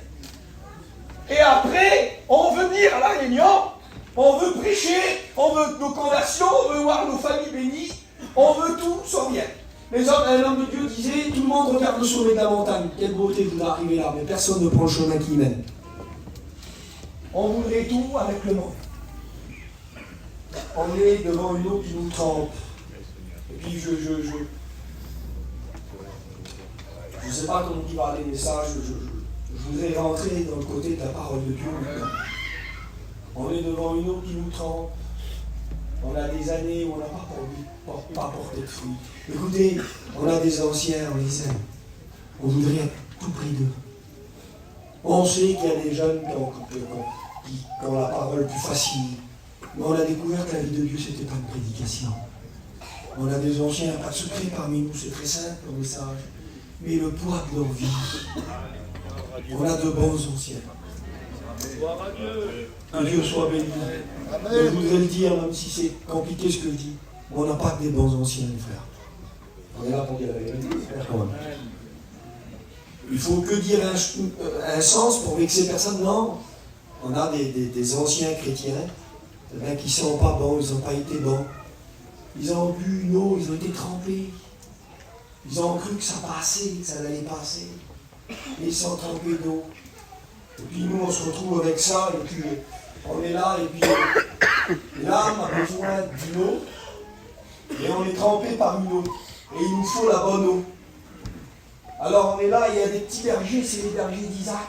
Et après, on veut venir à la réunion, on veut prêcher, on veut nos conversions, on veut voir nos familles bénies, on veut tout, sans rien. Un homme de Dieu disait, tout le monde regarde le sommet de la montagne, quelle beauté vous arriver là, mais personne ne prend le chemin qui mène. On voudrait tout avec le monde. On est devant une eau qui nous trempe. Et puis je ne sais pas comment il va aller, mais ça, je voudrais rentrer dans le côté de la parole de Dieu. On est devant une eau qui nous trempe. On a des années où on n'a pas porté de fruits. Écoutez, on a des anciens, on les aime. On voudrait être tout près d'eux. On sait qu'il y a des jeunes qui ont la parole plus facile. Mais on a découvert que la vie de Dieu, ce n'était pas une prédication. On a des anciens, pas de secret parmi nous, c'est très simple le message. Mais le poids de leur vie. On a de bons anciens. Que Dieu soit béni. Je voudrais le dire, même si c'est compliqué ce que je dis. On n'a pas que des bons anciens, les frères. On est là pour dire la vérité, frères, quand même. Il faut que dire un sens pour vexer personne, non. On a des anciens chrétiens qui ne sont pas bons, ils n'ont pas été bons. Ils ont bu une eau, ils ont été trempés. Ils ont cru que ça passait, que ça allait passer. Et ils sont trempés d'eau. Et puis nous, on se retrouve avec ça, et puis on est là, et puis l'âme a besoin d'une eau, et on est trempé par une eau. Et il nous faut la bonne eau. Alors on est là, il y a des petits bergers, c'est les bergers d'Isaac.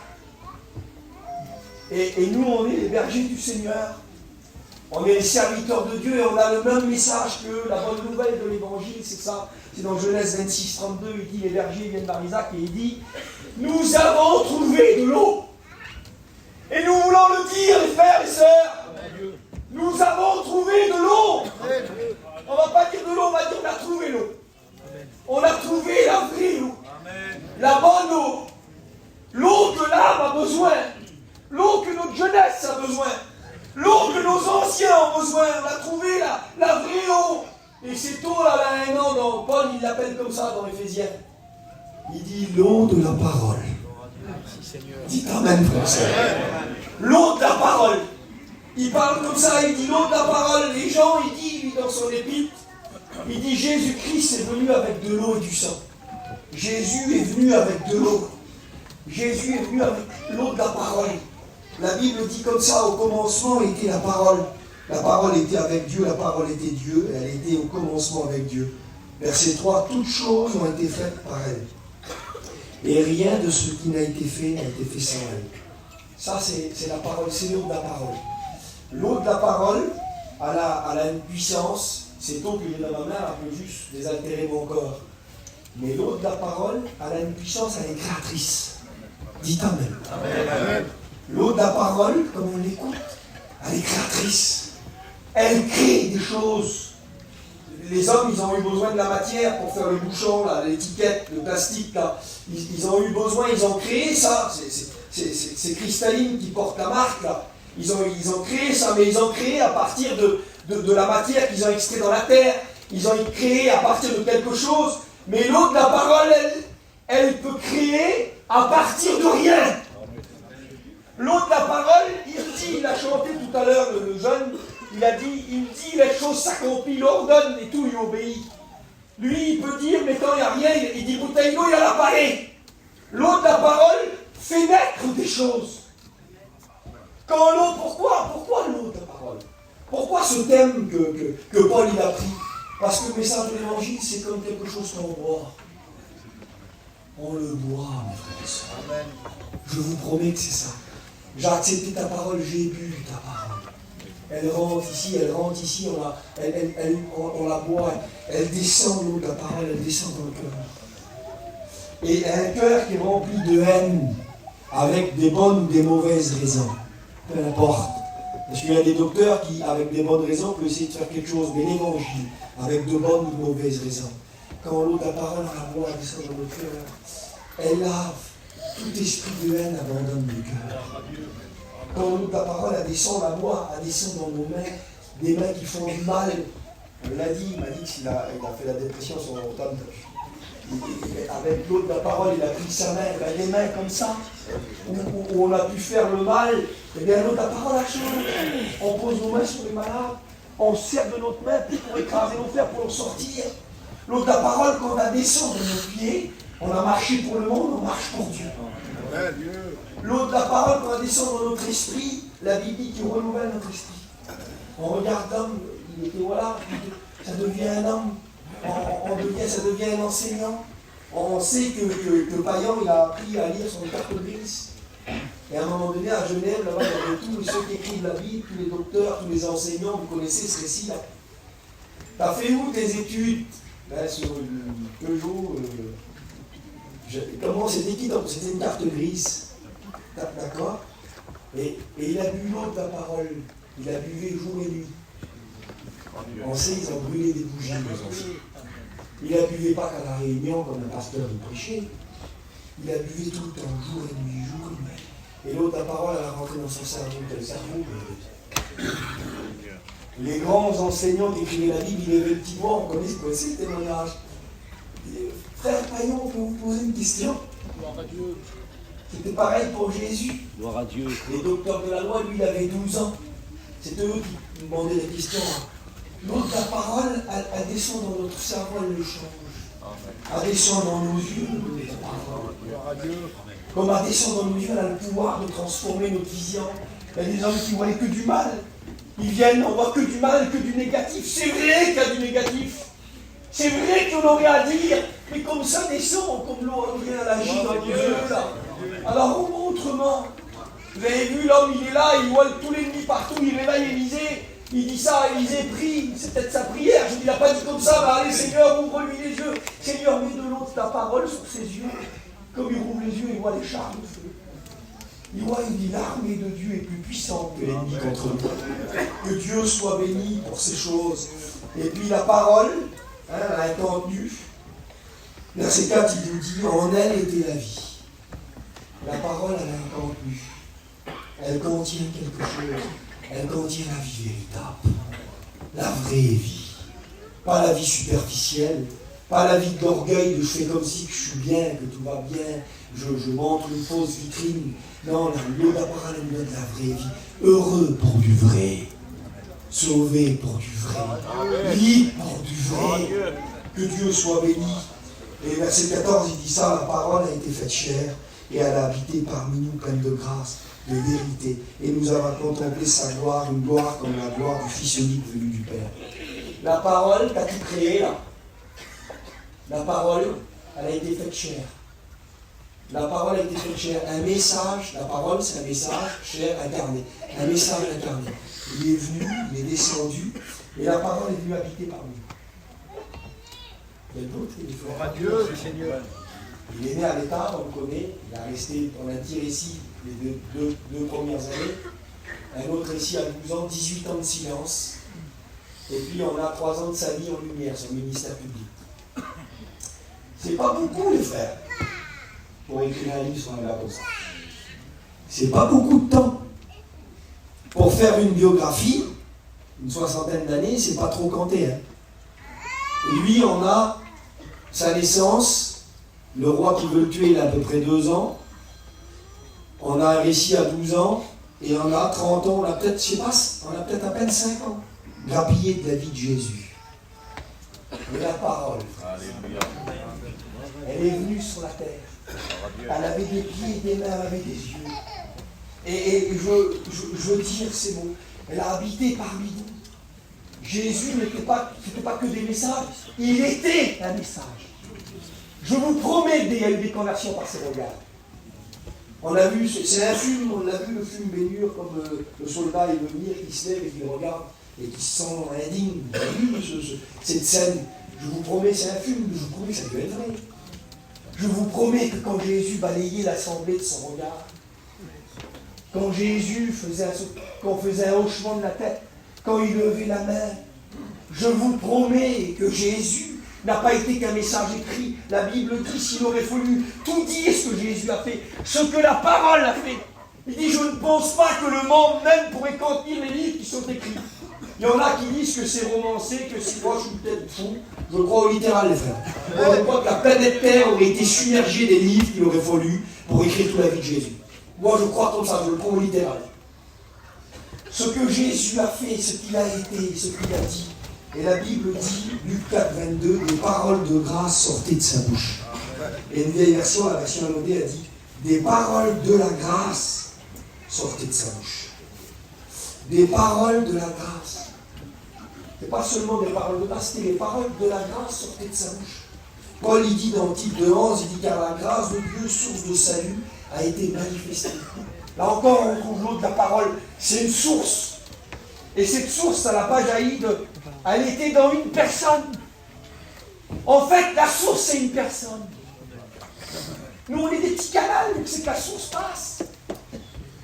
Et nous, on est les bergers du Seigneur. On est les serviteurs de Dieu et on a le même message que la bonne nouvelle de l'évangile, c'est ça. C'est dans Genèse 26, 32, il dit, les bergers viennent vers Isaac et il dit, nous avons trouvé de l'eau. Et nous voulons le dire, les frères et sœurs, nous avons trouvé de l'eau. On ne va pas dire de l'eau, on va dire on a trouvé l'eau. On a trouvé la vraie eau. la bonne eau, l'eau que l'âme a besoin, l'eau que notre jeunesse a besoin, l'eau que nos anciens ont besoin. On a trouvé la vraie eau. Et cette eau-là, elle a un nom, donc Paul, il l'appelle comme ça dans Éphésiens. Il dit l'eau de la parole. Dites amen, frère. L'eau de la parole. Il parle comme ça, il dit l'eau de la parole. Les gens, il dit, lui, dans son épître, il dit Jésus-Christ est venu avec de l'eau et du sang. Jésus est venu avec de l'eau. Jésus est venu avec l'eau de la parole. La Bible dit comme ça, au commencement était la parole. La parole était avec Dieu, la parole était Dieu, elle était au commencement avec Dieu. Verset 3, toutes choses ont été faites par elle. Et rien de ce qui n'a été fait sans elle. Ça, c'est la parole, c'est l'eau de la parole. L'eau de la parole, elle a une puissance. Cette eau que j'ai dans ma main, elle peut juste désaltérer mon corps. Mais l'eau de la parole, elle a une puissance, elle est créatrice. Dites amen. Amen. L'eau de la parole, comme on l'écoute, elle est créatrice. Elle crée des choses. Les hommes, ils ont eu besoin de la matière pour faire le bouchon, là, l'étiquette, le plastique. Là. Ils ont eu besoin, ils ont créé ça. C'est Cristalline qui porte la marque. Là. Ils ont créé ça, mais ils ont créé à partir de la matière qu'ils ont extrait dans la terre. Ils ont créé à partir de quelque chose. Mais l'eau de la parole, elle peut créer à partir de rien. L'eau de la parole, il a chanté tout à l'heure, le jeune, il dit les choses s'accomplissent, il ordonne et tout lui obéit. Lui, il peut dire, mais quand il n'y a rien, il dit bouteille d'eau, il y a l'appareil. L'eau de la parole fait naître des choses. Quand l'eau, pourquoi l'eau de la parole? Pourquoi ce thème que Paul il a pris? Parce que le message de l'évangile, c'est comme quelque chose qu'on boit. On le boit, mes frères et sœurs. Amen. Je vous promets que c'est ça. J'ai accepté ta parole, j'ai bu ta parole. Elle rentre ici, on la boit, elle descend l'eau de la parole, elle descend dans le cœur. Et un cœur qui est rempli de haine, avec des bonnes ou des mauvaises raisons, peu importe. Parce qu'il y a des docteurs qui, avec des bonnes raisons, peuvent essayer de faire quelque chose, mais l'évangile, avec de bonnes ou de mauvaises raisons. Quand l'eau de la parole, on la boit, elle descend dans le cœur, elle lave. Tout esprit de haine abandonne le cœur. Quand l'eau de la parole, elle descend la bois, elle descend dans nos mains, des mains qui font du mal. On l'a dit, il m'a dit qu'il a fait la dépression sur mon table. Avec l'eau de la parole, il a pris sa main, il a des mains comme ça, où on a pu faire le mal. Et bien l'eau de la parole a changé. On pose nos mains sur les malades, on sert de notre main pour écraser nos fers, pour en sortir. L'eau de la parole, quand on a descend de nos pieds, on a marché pour le monde, on marche pour Dieu. L'eau de la parole, quand elle descend dans notre esprit, la Bible dit qu'il renouvelle notre esprit. On regarde l'homme, il était voilà, ça devient un homme, ça devient un enseignant. On sait que Payan, il a appris à lire son carte grise. Et à un moment donné, à Genève, là-bas, il y avait tous ceux qui écrivent la Bible, tous les docteurs, tous les enseignants, vous connaissez ce récit-là. T'as fait où tes études? Sur une Peugeot. Comment c'était qui? C'était une carte grise. D'accord? Et il a bu l'eau de la parole. Il a bu jour et nuit. On sait, ils ont brûlé des bougies, les anciens. Il a buvait pas qu'à la réunion, comme un pasteur du prêchait. Il a buvé tout le temps, jour et nuit, jour et nuit. Et l'eau de la parole, elle a rentré dans son cerveau, tel cerveau. Les grands enseignants qui écrivaient la Bible, ils levaient le petit doigt, on connaissait le témoignage. Frère Payon, on peut vous poser une question? Gloire à Dieu. C'était pareil pour Jésus. Gloire à Dieu. Les docteurs de la loi, lui, il avait 12 ans. C'était eux qui demandaient des questions. L'eau de la parole, elle descend dans notre cerveau, elle le change. Elle descend dans nos yeux, l'eau de la parole. Gloire à Dieu. Comme elle descend dans nos yeux, elle a le pouvoir de transformer notre vision. Il y a des hommes qui voient que du mal. Ils viennent, on voit que du mal, que du négatif. C'est vrai qu'il y a du négatif. C'est vrai qu'on aurait à dire, mais comme ça descend, comme l'eau vient à l'agir dans Dieu, là. Alors autrement, vous avez vu l'homme, il est là, il voit tous les nuits partout, il réveille Élisée, il dit ça, Élisée prie, c'est peut-être sa prière, je dis, il n'a pas dit comme ça, bah allez Seigneur, ouvre-lui les yeux, Seigneur, mets de l'eau de ta parole sur ses yeux, comme il rouvre les yeux, il voit les chars de feu. Il voit, il dit, l'armée de Dieu est plus puissante que l'ennemi contre nous. Que Dieu soit béni pour ces choses. Et puis la parole, elle a un contenu. Verset 4, il nous dit, en elle était la vie. La parole, elle a un contenu. Elle contient quelque chose. Elle contient la vie véritable. La vraie vie. Pas la vie superficielle. Pas la vie d'orgueil, de je fais comme si que je suis bien, que tout va bien. Je montre une fausse vitrine. Non, l'eau de la parole, elle nous donne la vraie vie. Heureux pour du vrai. Sauvé pour du vrai. Libre pour du vrai. Que Dieu soit béni. Et verset 14, il dit ça, la parole a été faite chair et elle a habité parmi nous pleine de grâce, de vérité. Et nous avons contemplé sa gloire, une gloire comme la gloire du Fils unique venu du Père. La parole qu'a tout créé là, la parole, elle a été faite chair. La parole a été faite chair. Un message, la parole c'est un message, chair incarné. Un message incarné. Il est venu, il est descendu, et la parole est venue habiter parmi nous. Il y a d'autres, il faut Dieu, Seigneur. Il est né à l'état, on le connaît, il a resté, on a un petit récit les deux premières années, un autre récit à 12 ans, 18 ans de silence, et puis on a 3 ans de sa vie en lumière, son ministère public. C'est pas beaucoup les frères, pour écrire un livre sur un gars comme ça. C'est pas beaucoup de temps. Pour faire une biographie, une 60aine d'années, c'est pas trop compté. Hein. Lui, on a sa naissance, le roi qui veut le tuer, il a à peu près 2 ans. On a un récit à 12 ans, et on a 30 ans, on a peut-être, je sais pas, on a peut-être à peine 5 ans. Grappillé de la vie de Jésus. Et la parole, elle est venue sur la terre. Elle avait des pieds et des mains, elle avait des yeux. Et je veux dire ces mots. Elle a habité parmi nous. Jésus n'était pas que des messages, il était un message. Je vous promets qu'il y a eu des conversions par ces regards. On a vu, c'est un fume, on l'a vu le fume bénure, comme le soldat il veut venir, qui se lève et qui le regarde et qui se sent indigne. Vous avez vu cette scène? Je vous promets, c'est un fume, je vous promets que ça doit être vrai. Je vous promets que quand Jésus balayait l'assemblée de son regard, quand Jésus faisait un hochement de la tête, quand il levait la main, je vous promets que Jésus n'a pas été qu'un message écrit. La Bible dit, s'il aurait fallu tout dire ce que Jésus a fait, ce que la parole a fait. Il dit, je ne pense pas que le monde même pourrait contenir les livres qui sont écrits. Il y en a qui disent que c'est romancé, que c'est moi je suis peut-être fou. Je crois au littéral, les frères. Moi, je crois que la planète Terre aurait été submergée des livres qu'il aurait fallu pour écrire toute la vie de Jésus. Moi, je crois comme ça, je le crois au littéral. Ce que Jésus a fait, ce qu'il a été, ce qu'il a dit. Et la Bible dit, Luc 4, 22, des paroles de grâce sortaient de sa bouche. Et une vieille version, la version annodée, a dit, des paroles de la grâce sortaient de sa bouche. Des paroles de la grâce. Ce n'est pas seulement des paroles de grâce, c'était les paroles de la grâce sortaient de sa bouche. Paul, il dit dans Tite 2:11, il dit, car la grâce de Dieu, source de salut, a été manifestée. Là encore, on trouve l'eau de la parole. C'est une source. Et cette source, ça n'a pas jailli de... Elle était dans une personne. En fait, la source, c'est une personne. Nous, on est des petits canals, c'est que la source passe.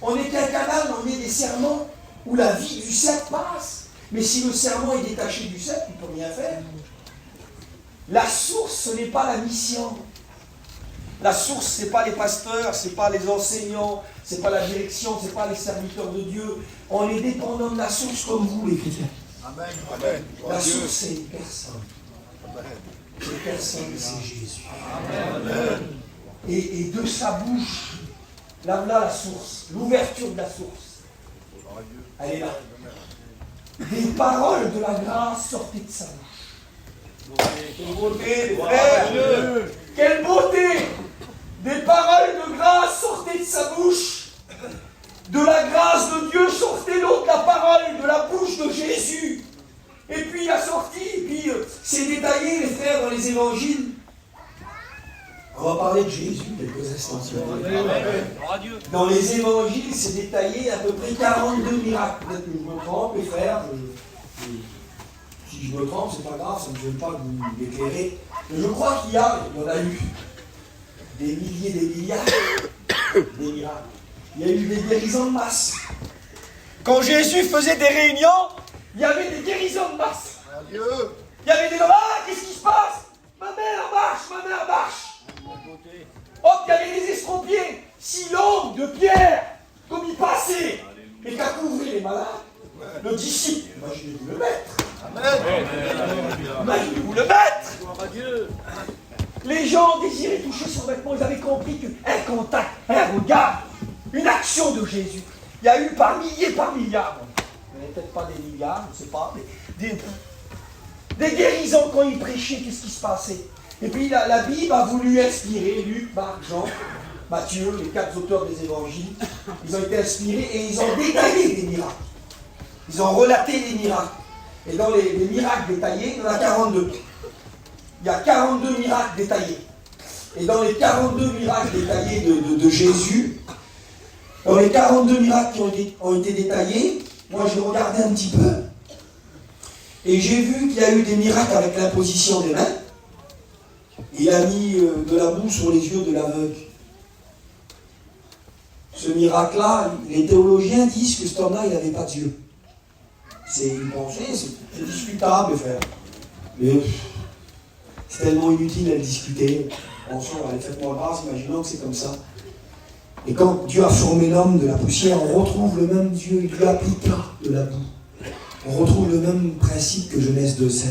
On est qu'un canal, on est des serments où la vie du cep passe. Mais si le serment est détaché du cep, il ne peut rien faire. La source, ce n'est pas la mission. La source, ce n'est pas les pasteurs, ce n'est pas les enseignants, ce n'est pas la direction, ce n'est pas les serviteurs de Dieu. On est dépendant de la source comme vous, les chrétiens. Amen. Amen. La source, c'est une personne. Cette personne, c'est Jésus. Amen. Et de sa bouche, là, la source, l'ouverture de la source, elle est là. Des paroles de la grâce sortaient de sa bouche. Quelle beauté, les frères! Quelle beauté! Des paroles de grâce sortaient de sa bouche. De la grâce de Dieu sortait l'autre, la parole de la bouche de Jésus. Et puis il a sorti, et puis c'est détaillé, les frères, dans les évangiles. On va parler de Jésus quelques instants. Dans les évangiles, c'est détaillé à peu près 42 miracles. Peut-être que je me trompe, les frères. Si je me trompe, c'est pas grave, ça ne me gêne pas de vous l'éclairer. Mais je crois qu'il y en a eu des milliers, des milliards, des miracles. Il y a eu des guérisons de masse. Quand Jésus faisait des réunions, il y avait des guérisons de masse. Il y avait des gens, ah, qu'est-ce qui se passe? ma mère marche. Hop, il y avait des estropiés, si longues de pierre, comme il passait, et qu'à couvrir les malades, le disciple, imaginez-vous le maître. Imaginez-vous le maître. Les gens désiraient toucher son vêtement, ils avaient compris qu'un contact, un regard, une action de Jésus, il y a eu par milliers, par milliards, peut-être pas des milliards, je ne sais pas, mais des guérisons quand il prêchait, qu'est-ce qui se passait? Et puis la Bible a voulu inspirer Luc, Marc, Jean, Matthieu, les 4 auteurs des évangiles. Ils ont été inspirés et ils ont détaillé des miracles. Ils ont relaté les miracles. Et dans les miracles détaillés, il y en a 42. Il y a 42 miracles détaillés. Et dans les 42 miracles détaillés de Jésus, dans les 42 miracles qui ont été détaillés, moi j'ai regardé un petit peu. Et j'ai vu qu'il y a eu des miracles avec l'imposition des mains. Il a mis de la boue sur les yeux de l'aveugle. Ce miracle-là, les théologiens disent que cet homme-là, il n'avait pas d'yeux. C'est une pensée, c'est discutable, frère. Mais c'est tellement inutile à le discuter. Attention, allez, faites-moi grâce, imaginons que c'est comme ça. Et quand Dieu a formé l'homme de la poussière, on retrouve le même Dieu, il lui appliqua de la boue. On retrouve le même principe que Genèse 2,7.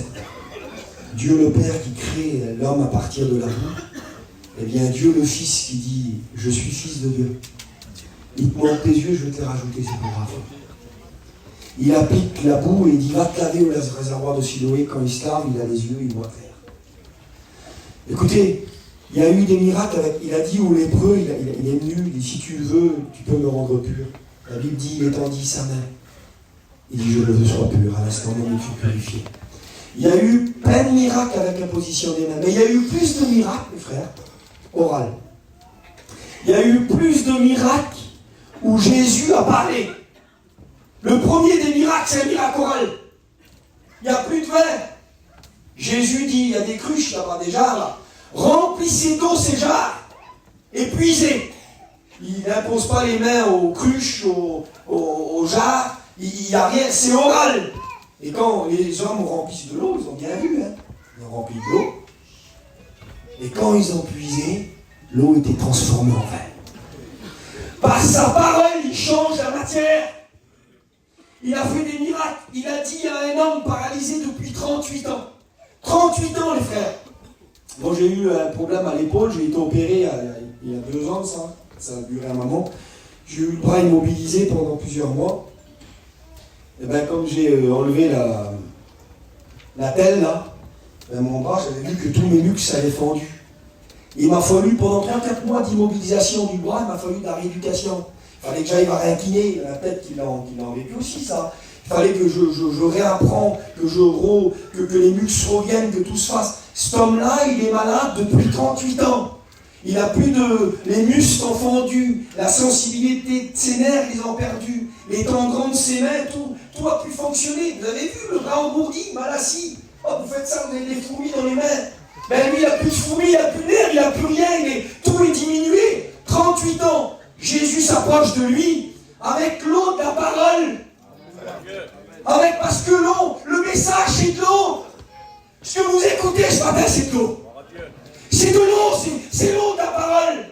Dieu le Père qui crée l'homme à partir de la boue, eh bien Dieu le Fils qui dit « Je suis fils de Dieu ». Il te manque tes yeux, je vais te les rajouter, c'est pas grave. Il applique la boue et il dit « Va te laver au réservoir de Siloé ». Quand il se lave, il a les yeux, il voit clair. Écoutez, il y a eu des miracles avec... Il a dit au lépreux, il est venu, il dit « Si tu veux, tu peux me rendre pur ». La Bible dit « Il étendit sa main ». Il dit « Je le veux soit pur ». À l'instant même, il fut purifié. Il y a eu plein de miracles avec l'imposition des mains. Mais il y a eu plus de miracles, frère, oral. Il y a eu plus de miracles où Jésus a parlé. Le premier des miracles, c'est un miracle oral. Il n'y a plus de vin. Jésus dit, il y a des cruches là-bas, des jarres là. Remplissez d'eau ces jarres. Épuisez. Il n'impose pas les mains aux cruches, aux jarres. Il n'y a rien, c'est oral. Et quand les hommes remplissent de l'eau, ils ont bien vu, hein. Ils ont rempli de l'eau. Et quand ils ont puisé, l'eau était transformée en vin. Par sa parole, il change la matière. Il a fait des miracles. Il a dit à un homme paralysé depuis 38 ans. 38 ans, les frères. Moi, j'ai eu un problème à l'épaule. J'ai été opéré il y a 2 ans, ça. Ça a duré un moment. J'ai eu le bras immobilisé pendant plusieurs mois. Et bien, comme j'ai enlevé la telle, là, ben, mon bras, j'avais vu que tous mes muscles avaient fendu. Il m'a fallu, pendant 3-4 mois d'immobilisation du bras, il m'a fallu de la rééducation. Il fallait que j'aille voir un kiné, la tête qu'il a vécu aussi, ça. Il fallait que je réapprends, que les muscles reviennent, que tout se fasse. Cet homme-là, il est malade depuis 38 ans. Il a plus de... Les muscles ont fondu, la sensibilité de ses nerfs, ils ont perdu. Les tendons de ses mains, tout a pu fonctionner. Vous avez vu, le bras engourdi, mal assis. Oh, vous faites ça, vous avez des fourmis dans les mains. Ben lui, il n'a plus de fourmis, il n'a plus de nerfs, il n'a plus rien, tout est diminué. 38 ans, Jésus s'approche de lui avec l'eau de la parole. Parce que l'eau, le message, c'est de l'eau. Ce que vous écoutez ce matin, c'est de l'eau. C'est de l'eau, c'est l'eau de la parole.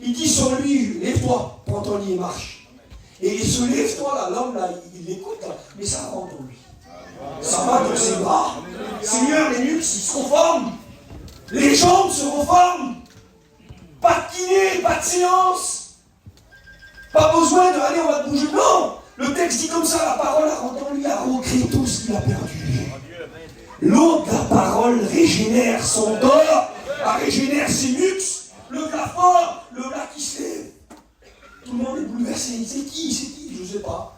Il dit sur lui, lève-toi, prends ton lit et marche. Et ce lève-toi là, l'homme là, il l'écoute là, mais ça rentre en lui. Ça va dans ses bras. Seigneur, les muscles, ils se reforment. Les jambes se reforment. Pas de kiné, pas de séance. Pas besoin d'aller, on va te bouger. Non! Le texte dit comme ça, la parole a rendu en lui, a recréé tout ce qu'il a perdu. L'eau de la parole régénère son corps, régénère ses muscles, le gars fort, le gars qui se lève. Tout le monde est bouleversé. C'est qui? Je ne sais pas.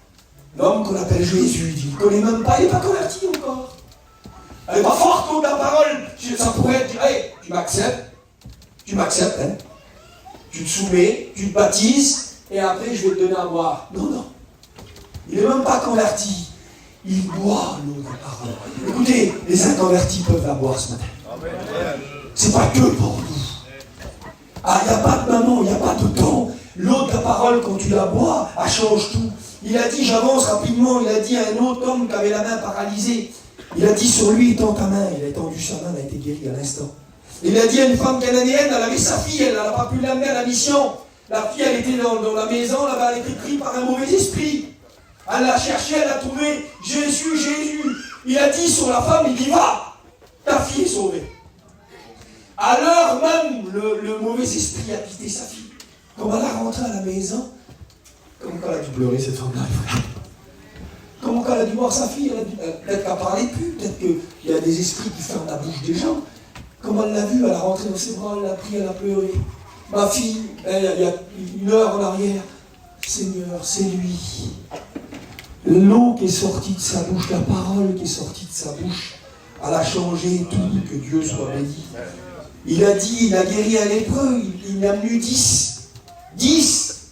L'homme qu'on appelle Jésus, il ne connaît même pas, il n'est pas converti encore. Elle n'est pas forte, l'eau de la parole. Ça pourrait dire, hey, tu m'acceptes, hein. Tu te soumets, tu te baptises, et après je vais te donner à boire. Non. Il n'est même pas converti. Il boit l'eau de la parole. Écoutez, les inconvertis peuvent la boire ce matin. C'est pas que pour nous. Ah, il n'y a pas de maman, il n'y a pas de temps. L'eau de la parole, quand tu la bois, elle change tout. Il a dit, j'avance rapidement, il a dit à un autre homme qui avait la main paralysée, il a dit sur lui, étends ta main. Il a étendu sa main, elle a été guérie à l'instant. Il a dit à une femme cananéenne, elle avait sa fille, elle n'a pas pu l'amener à la mission. La fille, elle était dans la maison, là-bas, elle était prise par un mauvais esprit. Elle l'a cherché, elle a trouvé Jésus, Jésus. Il a dit sur la femme, il dit, va, ta fille est sauvée. À l'heure même, le mauvais esprit a quitté sa fille. Comme elle a rentré à la maison, comme quand elle a dû pleurer cette femme-là. Comment quand elle a dû voir sa fille, peut-être qu'elle ne parlait plus, peut-être qu'il y a des esprits qui ferment la bouche des gens. Comme elle l'a vu, elle a rentré dans ses bras, elle l'a pris, elle a pleuré. Ma fille, il y a une heure en arrière, Seigneur, c'est lui. L'eau qui est sortie de sa bouche, la parole qui est sortie de sa bouche, elle a changé tout, que Dieu soit béni. Il a dit, il a guéri un lépreux, il en a venu 10. 10.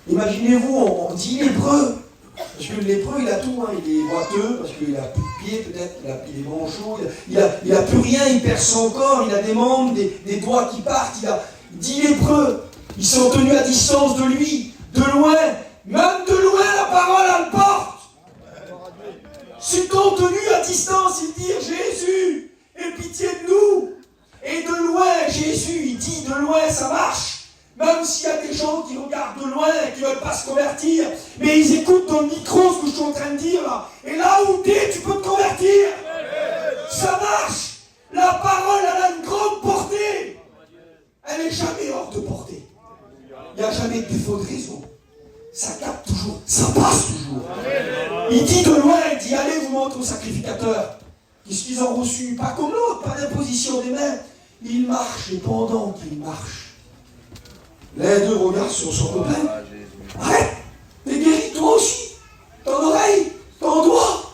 Imaginez-vous, on dit lépreux. Parce que le lépreux, il a tout, hein. Il est boiteux, parce qu'il a plus de pieds, peut-être, il est manchot, il a plus rien, il perd son corps, il a des membres, des doigts qui partent, il a 10 lépreux. Ils sont tenus à distance de lui, de loin, même de loin, la parole, elle porte. S'ils t'ont tenu à distance, ils disent Jésus, aie pitié de nous. Et de loin, Jésus, il dit de loin, ça marche. Même s'il y a des gens qui regardent de loin et qui ne veulent pas se convertir, mais ils écoutent dans le micro ce que je suis en train de dire là. Et là où tu es, tu peux te convertir. Ça marche. La parole, elle a une grande portée. Elle n'est jamais hors de portée. Il n'y a jamais de défaut de réseau. Ça capte toujours, ça passe toujours. Il dit de loin, il dit allez vous montrer aux sacrificateurs. Qu'est-ce qu'ils ont reçu? Pas comme l'autre, pas d'imposition des mains. Il marche et pendant qu'il marche, l'un d'eux regarde sur son copain. Arrête, t'es guéri toi aussi. Ton oreille, ton doigt.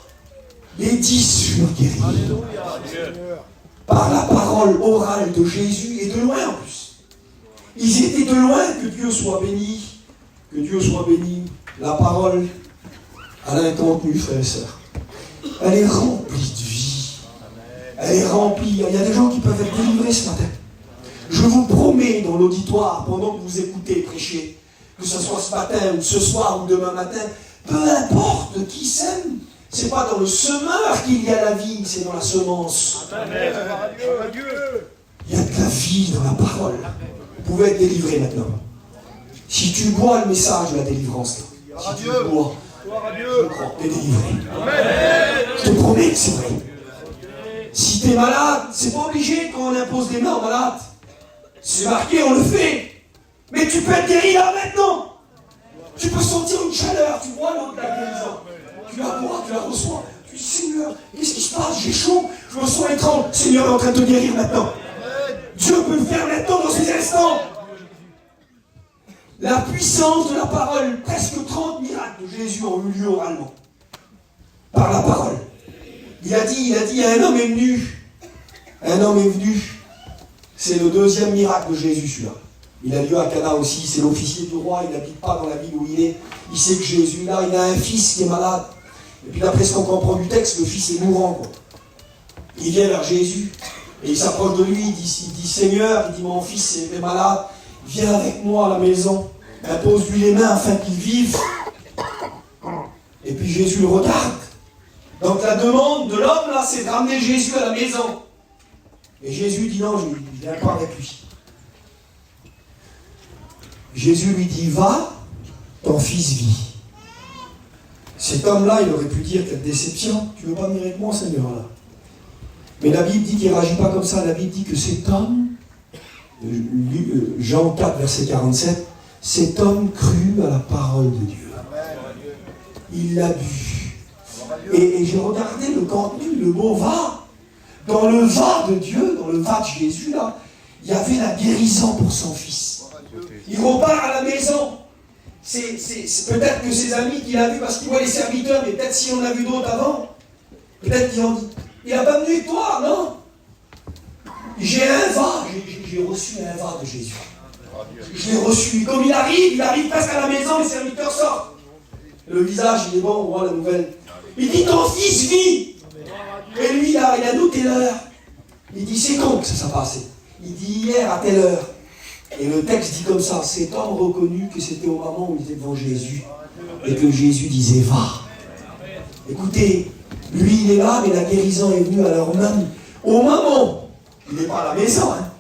Les 10 furent guéris. Par la parole orale de Jésus et de loin en plus. Ils étaient de loin, que Dieu soit béni. Que Dieu soit béni. La parole, elle a un contenu, frères et sœurs. Elle est remplie de vie. Elle est remplie. Il y a des gens qui peuvent être délivrés ce matin. Je vous promets dans l'auditoire, pendant que vous écoutez prêcher, que ce soit ce matin ou ce soir ou demain matin, peu importe qui sème, c'est pas dans le semeur qu'il y a la vie, c'est dans la semence. Amen. Il y a de la vie dans la parole. Vous pouvez être délivré maintenant. Si tu bois le message de la délivrance, là, si tu le bois, je crois que tu es délivré. Je te promets que c'est vrai. Si tu es malade, c'est pas obligé quand on impose des mains aux malades. C'est marqué, on le fait. Mais tu peux être guéri là maintenant. Tu peux sentir une chaleur. Tu vois l'eau de la guérison. Tu la bois, tu la reçois. Tu dis Seigneur, qu'est-ce qui se passe? J'ai chaud, je me sens étrange. Seigneur est en train de te guérir maintenant. Dieu peut le faire maintenant dans ces instants. La puissance de la parole, presque 30 miracles de Jésus ont eu lieu oralement. Par la parole. Il a dit, un homme est venu. Un homme est venu. C'est le deuxième miracle de Jésus, celui-là. Il a lieu à Cana aussi, c'est l'officier du roi, il n'habite pas dans la ville où il est. Il sait que Jésus, là, il a un fils qui est malade. Et puis d'après ce qu'on comprend du texte, le fils est mourant, quoi. Il vient vers Jésus, et il s'approche de lui, il dit Seigneur, il dit mon fils est malade, viens avec moi à la maison, impose-lui les mains afin qu'il vive. Et puis Jésus le regarde. Donc la demande de l'homme, là, c'est de ramener Jésus à la maison. Et Jésus dit non, je ne viens pas avec lui. Jésus lui dit, va, ton fils vit. Cet homme-là, il aurait pu dire, quelle déception, tu ne veux pas venir avec moi, Seigneur, là. Mais la Bible dit qu'il ne réagit pas comme ça. La Bible dit que cet homme, Jean 4, verset 47, cet homme crut à la parole de Dieu. Il l'a bu. Et j'ai regardé le contenu, le mot va. Dans le va de Dieu, dans le va de Jésus, là, il y avait la guérison pour son fils. Il repart à la maison. C'est peut-être que ses amis qu'il a vus, parce qu'il voit les serviteurs, mais peut-être si on a vu d'autres avant, peut-être qu'ils ont dit, il n'a pas venu avec toi, non? J'ai un va, j'ai reçu un va de Jésus. Je l'ai reçu. Comme il arrive presque à la maison, les serviteurs sortent. Le visage, il est bon, on voit la nouvelle. Il dit, ton fils vit. Et lui, là, il a noté l'heure. Il dit, c'est quand que ça s'est passé? Il dit, hier à telle heure. Et le texte dit comme ça, cet homme reconnut que c'était au moment où il était devant Jésus. Et que Jésus disait, va. Écoutez, lui, il est là, mais la guérison est venue à l'heure même. Au moment Il n'est pas à la maison. Hein.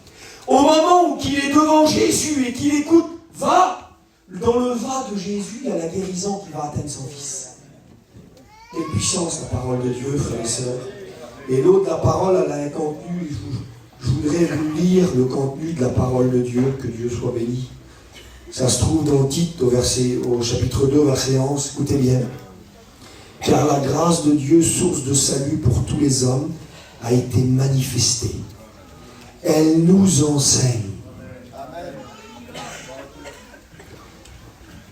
Au moment où il est devant Jésus et qu'il écoute, va, dans le va de Jésus, il y a la guérison qui va atteindre son fils. Quelle puissance la parole de Dieu, frères et sœurs. Et l'autre, la parole, elle a un contenu. Je voudrais vous lire le contenu de la parole de Dieu, que Dieu soit béni. Ça se trouve dans Tite, au chapitre 2, verset 11. Écoutez bien. Car la grâce de Dieu, source de salut pour tous les hommes, a été manifestée. Elle nous enseigne.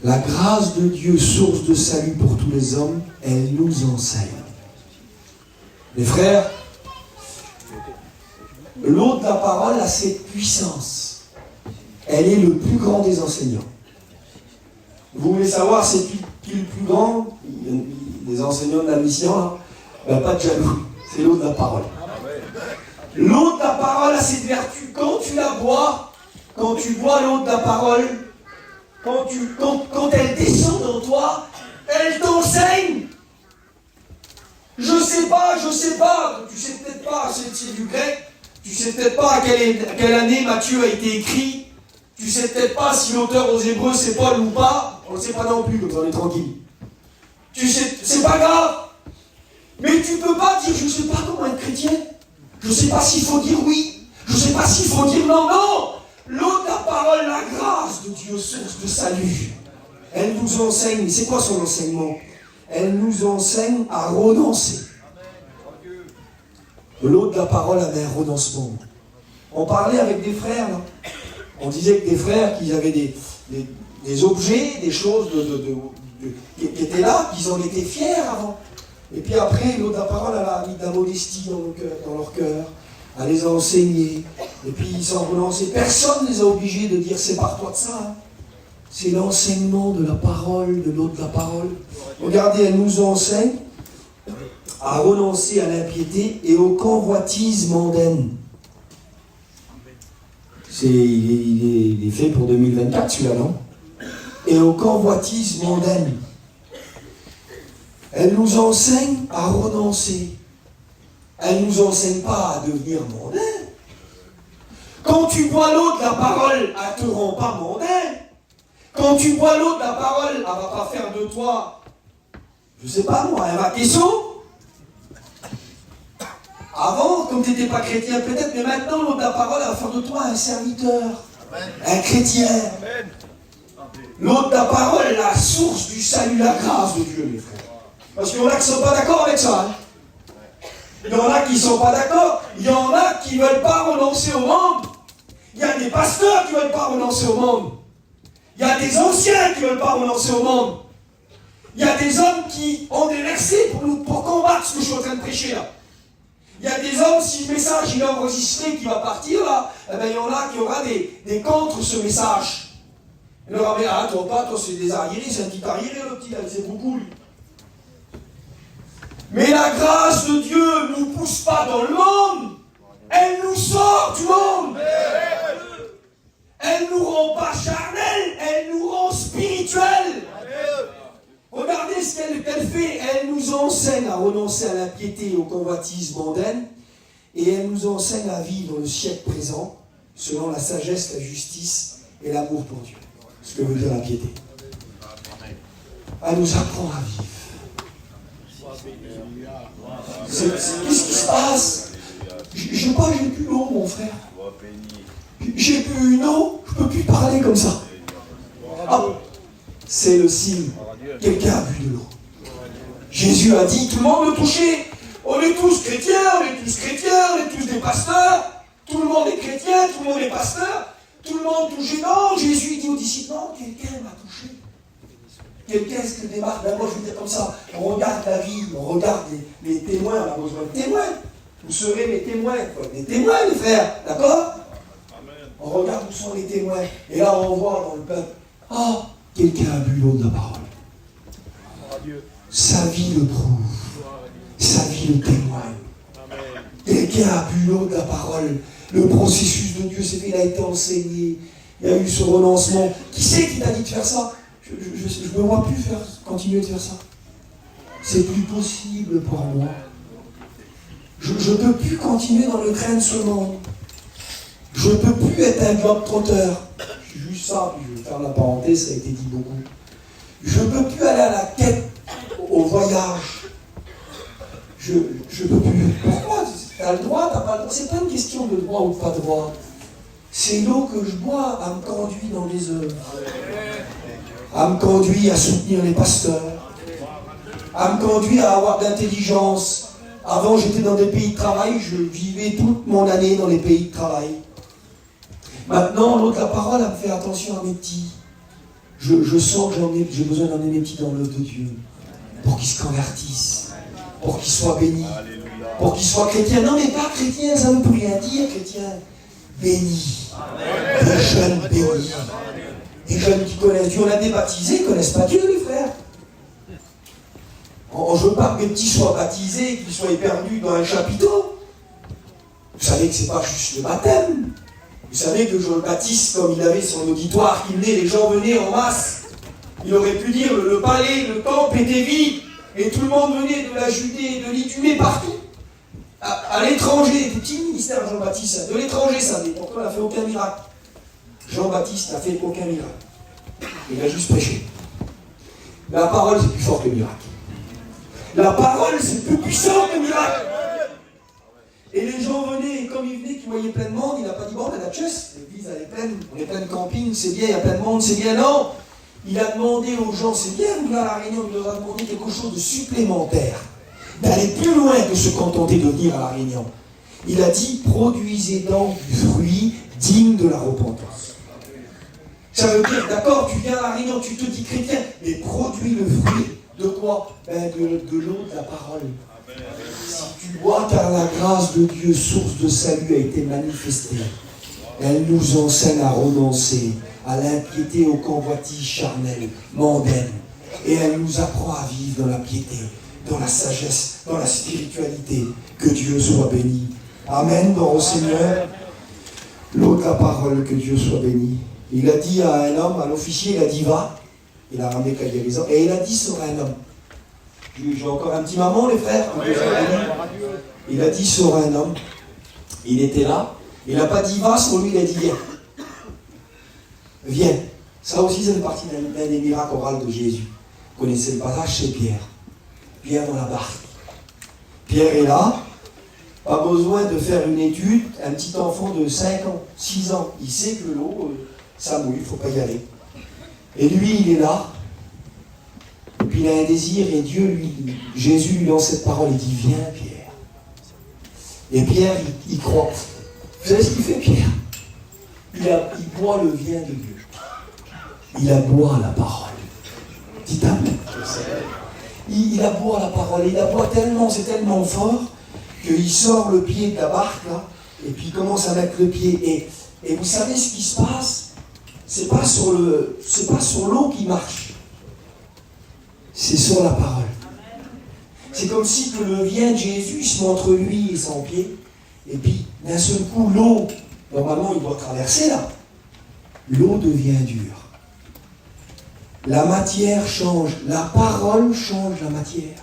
La grâce de Dieu, source de salut pour tous les hommes, elle nous enseigne. Les frères, l'eau de la parole a cette puissance. Elle est le plus grand des enseignants. Vous voulez savoir c'est qui le plus grand? Les enseignants de la mission, là, ben, pas de jaloux. C'est l'eau de la parole. L'eau de la parole a cette vertu. Quand tu la bois, quand tu bois l'eau de la parole, quand elle descend dans toi, elle t'enseigne. Je sais pas, tu sais peut-être pas, c'est du grec, tu sais peut-être pas à quelle année Matthieu a été écrit, tu sais peut-être pas si l'auteur aux Hébreux c'est Paul ou pas, on ne sait pas non plus, comme ça on est tranquille. Tu sais, c'est pas grave, mais tu peux pas dire je sais pas comment être chrétien, je sais pas s'il faut dire oui, je sais pas s'il faut dire non, non. L'eau de la parole, la grâce de Dieu, source de salut, elle nous enseigne, c'est quoi son enseignement? Elle nous enseigne à renoncer. L'eau de la parole avait un renoncement. On parlait avec des frères, là. On disait que des frères qui avaient des objets, des choses qui étaient là, qu'ils en étaient fiers avant. Et puis après, l'eau de la parole, elle a mis de la modestie dans leur cœur, à les enseigner. Et puis ils s'en relançaient. Personne ne les a obligés de dire sépare-toi de ça. Hein. C'est l'enseignement de la parole, de l'eau de la parole. Regardez, elle nous enseigne à renoncer à l'impiété et aux convoitises mondaines. Il est fait pour 2024 celui-là, non? Et aux convoitises mondaines. Elle nous enseigne à renoncer. Elle ne nous enseigne pas à devenir mondain. Quand tu bois l'eau de la parole, elle ne te rend pas mondain. Quand tu bois l'eau de la parole, elle ne va pas faire de toi, je ne sais pas moi, un vaquesso. Avant, comme tu n'étais pas chrétien peut-être, mais maintenant l'eau de la parole, elle va faire de toi un serviteur, un chrétien. L'eau de la parole est la source du salut, la grâce de Dieu, mes frères. Parce qu'il y en a qui ne sont pas d'accord avec ça. Hein. Il y en a qui ne sont pas d'accord. Il y en a qui ne veulent pas renoncer au monde. Il y a des pasteurs qui ne veulent pas renoncer au monde. Il y a des anciens qui ne veulent pas renoncer au monde. Il y a des hommes qui ont des versets pour combattre ce que je suis en train de prêcher là. Il y a des hommes, si le message il est enregistré, qui va partir là, eh bien, il y en a qui aura des contre ce message. Il leur dit, ah toi c'est des arriérés, c'est un petit arriéré le petit là, c'est beaucoup lui. Mais la grâce de Dieu ne nous pousse pas dans le monde, elle nous sort du monde. Elle ne nous rend pas charnels, elle nous rend spirituels. Regardez ce qu'elle fait, elle nous enseigne à renoncer à l'impiété et aux convoitises mondaines, et elle nous enseigne à vivre dans le siècle présent, selon la sagesse, la justice et l'amour pour Dieu. Ce que veut dire la piété. Elle nous apprend à vivre. Qu'est-ce qui se passe? J'ai plus l'eau, mon frère. J'ai plus une eau, je ne peux plus parler comme ça. Ah, c'est le signe. Quelqu'un a bu de l'eau. Jésus a dit, tout le monde le toucher. On est tous chrétiens, on est tous des pasteurs. Tout le monde est chrétien, tout le monde est pasteur. Tout le monde touché. Non, Jésus dit aux disciples, non, quelqu'un m'a touché. Quelqu'un se démarque. Ben moi, je veux dire comme ça. On regarde la vie, on regarde les témoins. On a besoin de témoins. Vous serez mes témoins. Des témoins, les frères. D'accord? On regarde où sont les témoins. Et là, on voit dans le peuple. Ah, quelqu'un a bu l'eau de la parole. Sa vie le prouve. Sa vie le témoigne. Quelqu'un a bu l'eau de la parole. Le processus de Dieu s'est fait, il a été enseigné. Il y a eu ce renoncement. Qui c'est qui t'a dit de faire ça? Je ne me vois plus continuer de faire ça. C'est plus possible pour moi. Je ne peux plus continuer dans le train de ce monde. Je ne peux plus être un globe-trotteur. Je suis juste ça, puis je vais faire la parenthèse, ça a été dit beaucoup. Je ne peux plus aller à la quête, au voyage. Je ne peux plus. Pourquoi? Tu as le droit, tu n'as pas le droit. C'est pas une question de droit ou pas de droit. C'est l'eau que je bois, elle me conduit dans les œuvres. Elle me conduit à soutenir les pasteurs. Elle me conduit à avoir de l'intelligence. Avant, j'étais dans des pays de travail, je vivais toute mon année dans les pays de travail. Maintenant, l'autre, la parole, elle me fait attention à mes petits. Je sens que j'ai besoin d'emmener mes petits dans l'œuvre de Dieu. Pour qu'ils se convertissent. Pour qu'ils soient bénis. Pour qu'ils soient chrétiens. Non, mais pas chrétiens, ça ne veut plus rien dire, chrétiens. Bénis. Des jeunes bénis. Des jeunes qui connaissent Dieu. On a des baptisés, ils ne connaissent pas Dieu, les frères. Je ne veux pas que mes petits soient baptisés, qu'ils soient perdus dans un chapiteau. Vous savez que ce n'est pas juste le baptême. Vous savez que Jean le Baptiste, comme il avait son auditoire, qui venait, les gens venaient en masse. Il aurait pu dire le palais, le temple était vide, et tout le monde venait de la Judée, de l'Idumée, partout. À l'étranger, des petits ministères, Jean-Baptiste, de l'étranger, ça venait. Pourquoi il n'a fait aucun miracle? Jean-Baptiste n'a fait aucun miracle. Il a juste prêché. La parole, c'est plus fort que le miracle. La parole, c'est plus puissant que le miracle. Et les gens venaient, et comme ils venaient, qu'ils voyaient plein de monde, il n'a pas dit, bon, on a la chasse, l'église, elle est pleine, on est plein de camping, c'est bien, il y a plein de monde, c'est bien. Non, il a demandé aux gens, c'est bien, nous, là, à la Réunion, il leur a demandé quelque chose de supplémentaire, d'aller plus loin que se contenter de venir à la Réunion. Il a dit, produisez donc du fruit digne de la repentance. Ça veut dire, d'accord, tu viens à la Réunion, tu te dis chrétien, mais produis le fruit de quoi? De l'eau, de la parole. Si tu bois, car la grâce de Dieu, source de salut, a été manifestée. Elle nous enseigne à renoncer à l'impiété, aux convoitises charnelles, mondaines. Et elle nous apprend à vivre dans la piété, dans la sagesse, dans la spiritualité. Que Dieu soit béni. Amen, dans au Seigneur. L'autre, la parole, que Dieu soit béni. Il a dit à un homme, à l'officier, il a dit va. Il a ramené qu'à guérison. Et il a dit sur un homme. J'ai encore un petit maman, les frères. Il a dit sur un homme. Il était là. Il n'a pas dit va sur lui, il a dit viens. Viens. Ça aussi, c'est une partie d'un des miracles oraux de Jésus. Vous connaissez le passage, c'est Pierre. Pierre dans la barque. Pierre est là. Pas besoin de faire une étude. Un petit enfant de 5 ans, 6 ans, il sait que l'eau, ça mouille, il ne faut pas y aller. Et lui, il est là. Et puis il a un désir, et Jésus lui lance cette parole, il dit, viens Pierre. Et Pierre, il croit. Vous savez ce qu'il fait, Pierre? Il boit le vin de Dieu. Il aboie la parole. Dites amen. Il aboie la parole. Il aboie tellement, c'est tellement fort, qu'il sort le pied de la barque, là, et puis il commence à mettre le pied. Et vous savez ce qui se passe? C'est pas sur l'eau qui marche. C'est sur la parole. C'est comme si que le vin de Jésus se met entre lui et son pied. Et puis, d'un seul coup, l'eau, normalement, il doit traverser là. L'eau devient dure. La matière change. La parole change la matière.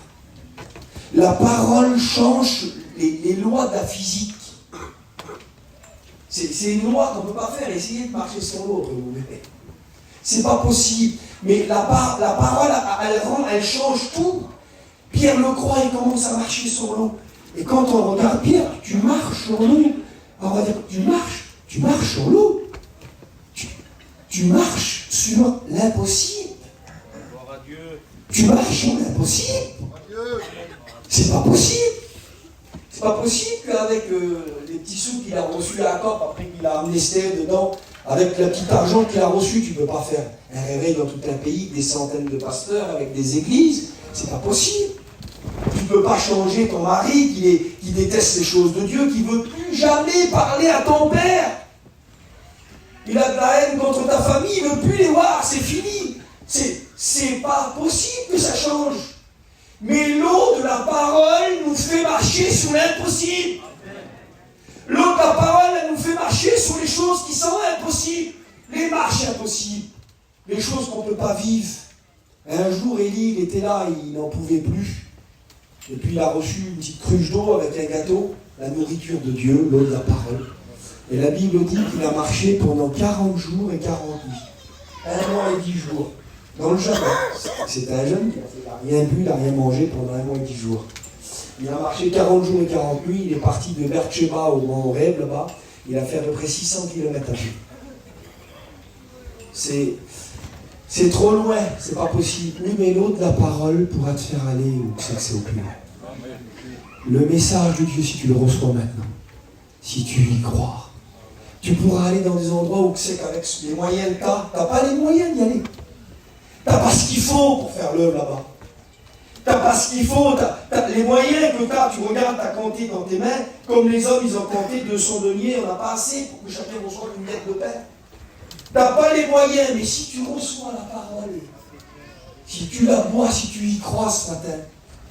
La parole change les lois de la physique. C'est une loi qu'on ne peut pas faire. Essayez de marcher sur l'eau, vous verrez. C'est pas possible. Mais la parole, elle change tout. Pierre le croit, il commence à marcher sur l'eau. Et quand on regarde Pierre, tu marches sur l'eau. On va dire, tu marches sur l'eau. Tu marches sur l'impossible. Tu marches sur l'impossible. C'est pas possible. C'est pas possible qu'avec les petits sous qu'il a reçus à la COP, après qu'il a amené Steve dedans, avec le petit argent qu'il a reçu, tu ne peux pas faire un réveil dans tout un pays, des centaines de pasteurs avec des églises. C'est pas possible. Tu ne peux pas changer ton mari qui déteste les choses de Dieu, qui ne veut plus jamais parler à ton père. Il a de la haine contre ta famille, il ne veut plus les voir, c'est fini. C'est pas possible que ça change. Mais l'eau de la parole nous fait marcher sur l'impossible. L'eau de la parole, elle nous fait marcher sur les choses qui sont impossibles. Les marches impossibles. Les choses qu'on ne peut pas vivre. Un jour, Élie, il était là, il n'en pouvait plus. Et puis il a reçu une petite cruche d'eau avec un gâteau, la nourriture de Dieu, l'eau de la parole. Et la Bible dit qu'il a marché pendant 40 jours et 40 nuits. 1 mois et 10 jours. Dans le jardin. C'était un jeune qui n'a rien bu, il n'a rien mangé pendant 1 mois et 10 jours. Il a marché 40 jours et 40 nuits. Il est parti de Beersheba au Mont Horeb, là-bas. Il a fait à peu près 600 km à pied. C'est trop loin, c'est pas possible. Oui, mais l'eau de la parole pourra te faire aller où c'est que c'est au plus loin. Le message de Dieu, si tu le reçois maintenant, si tu y crois, tu pourras aller dans des endroits où c'est qu'avec les moyens que tu n'as pas les moyens d'y aller. T'as pas ce qu'il faut pour faire l'œuvre là-bas. T'as pas ce qu'il faut, t'as les moyens que tu regardes, t'as compté dans tes mains, comme les hommes, ils ont compté 200 deniers, on n'a pas assez pour que chacun reçoive une miette de pain. T'as pas les moyens, mais si tu reçois la parole, si tu la bois, si tu y crois ce matin,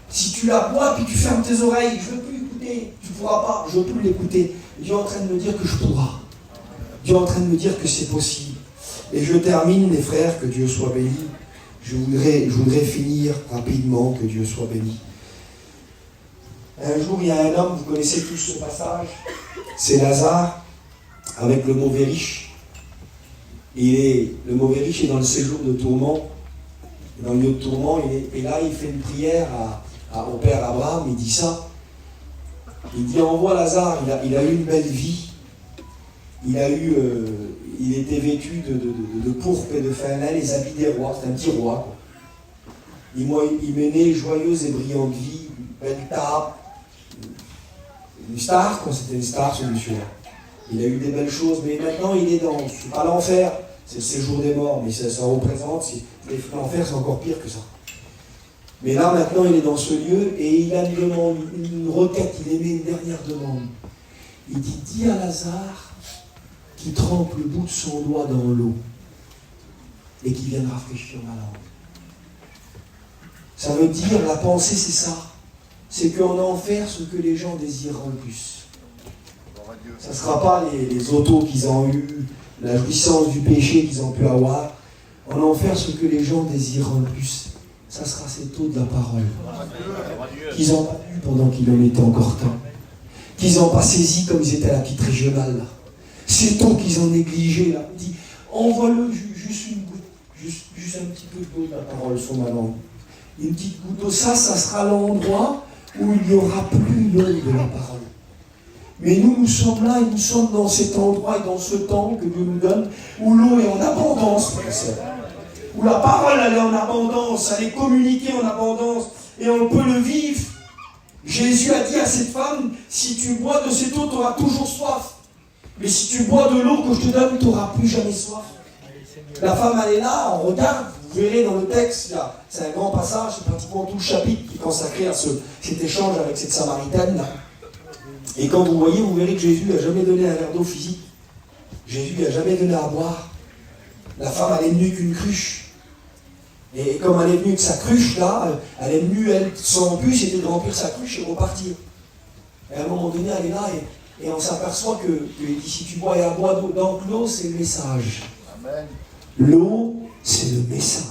si tu la bois, puis tu fermes tes oreilles, je ne veux plus écouter, tu ne pourras pas, je ne veux plus l'écouter. Dieu est en train de me dire que je pourrai. Dieu est en train de me dire que c'est possible. Et je termine, les frères, que Dieu soit béni. Je voudrais finir rapidement, que Dieu soit béni. Un jour, il y a un homme, vous connaissez tous ce passage, c'est Lazare, avec le mauvais riche. Le mauvais riche est dans le séjour de tourment, dans le lieu de tourment, et là, il fait une prière au Père Abraham, il dit ça. Il dit, envoie Lazare, il a eu une belle vie, il était vêtu de pourpre et de fin lin, les habits des rois, c'est un petit roi, quoi. Il menait joyeuse et brillante vie, une belle table, une star, quoi, c'était une star ce monsieur-là. Il a eu des belles choses, mais maintenant il est c'est pas l'enfer, c'est le séjour des morts, mais ça représente, l'enfer c'est encore pire que ça. Mais là maintenant il est dans ce lieu et il a une demande, une requête, il émet une dernière demande. Il dit, dis à Lazare qu'il trempe le bout de son doigt dans l'eau et qu'il vienne rafraîchir ma langue. Ça veut dire, la pensée c'est ça, c'est qu'en enfer ce que les gens désireront le plus. Ça ne sera pas les autos qu'ils ont eu, la jouissance du péché qu'ils ont pu avoir. En enfer, ce que les gens désireront le plus, ça sera cette eau de la parole. Qu'ils n'ont pas eu pendant qu'il en était encore temps. Qu'ils n'ont pas saisi comme ils étaient à la petite régionale. Là. Cette eau qu'ils ont négligée. Là. Il dit, envoie-le juste une goutte, juste un petit peu d'eau de la parole sur ma langue. Une petite goutte d'eau, ça sera l'endroit où il n'y aura plus l'eau de la parole. Mais nous sommes là et nous sommes dans cet endroit et dans ce temps que Dieu nous donne, où l'eau est en abondance, où la parole elle est en abondance, elle est communiquée en abondance, et on peut le vivre. Jésus a dit à cette femme, si tu bois de cette eau, tu auras toujours soif. Mais si tu bois de l'eau que je te donne, tu n'auras plus jamais soif. La femme, elle est là, on regarde, vous verrez dans le texte, c'est un grand passage, c'est pratiquement tout le chapitre qui est consacré à cet échange avec cette Samaritaine là. Et quand vous voyez, vous verrez que Jésus n'a jamais donné un verre d'eau physique. Jésus n'a jamais donné à boire. La femme, elle est venue qu'une cruche. Et comme elle est venue que sa cruche, là, elle est venue, son but, c'était de remplir sa cruche et repartir. Et à un moment donné, elle est là et on s'aperçoit que si tu bois et à boire d'eau, donc l'eau, c'est le message. Amen. L'eau, c'est le message.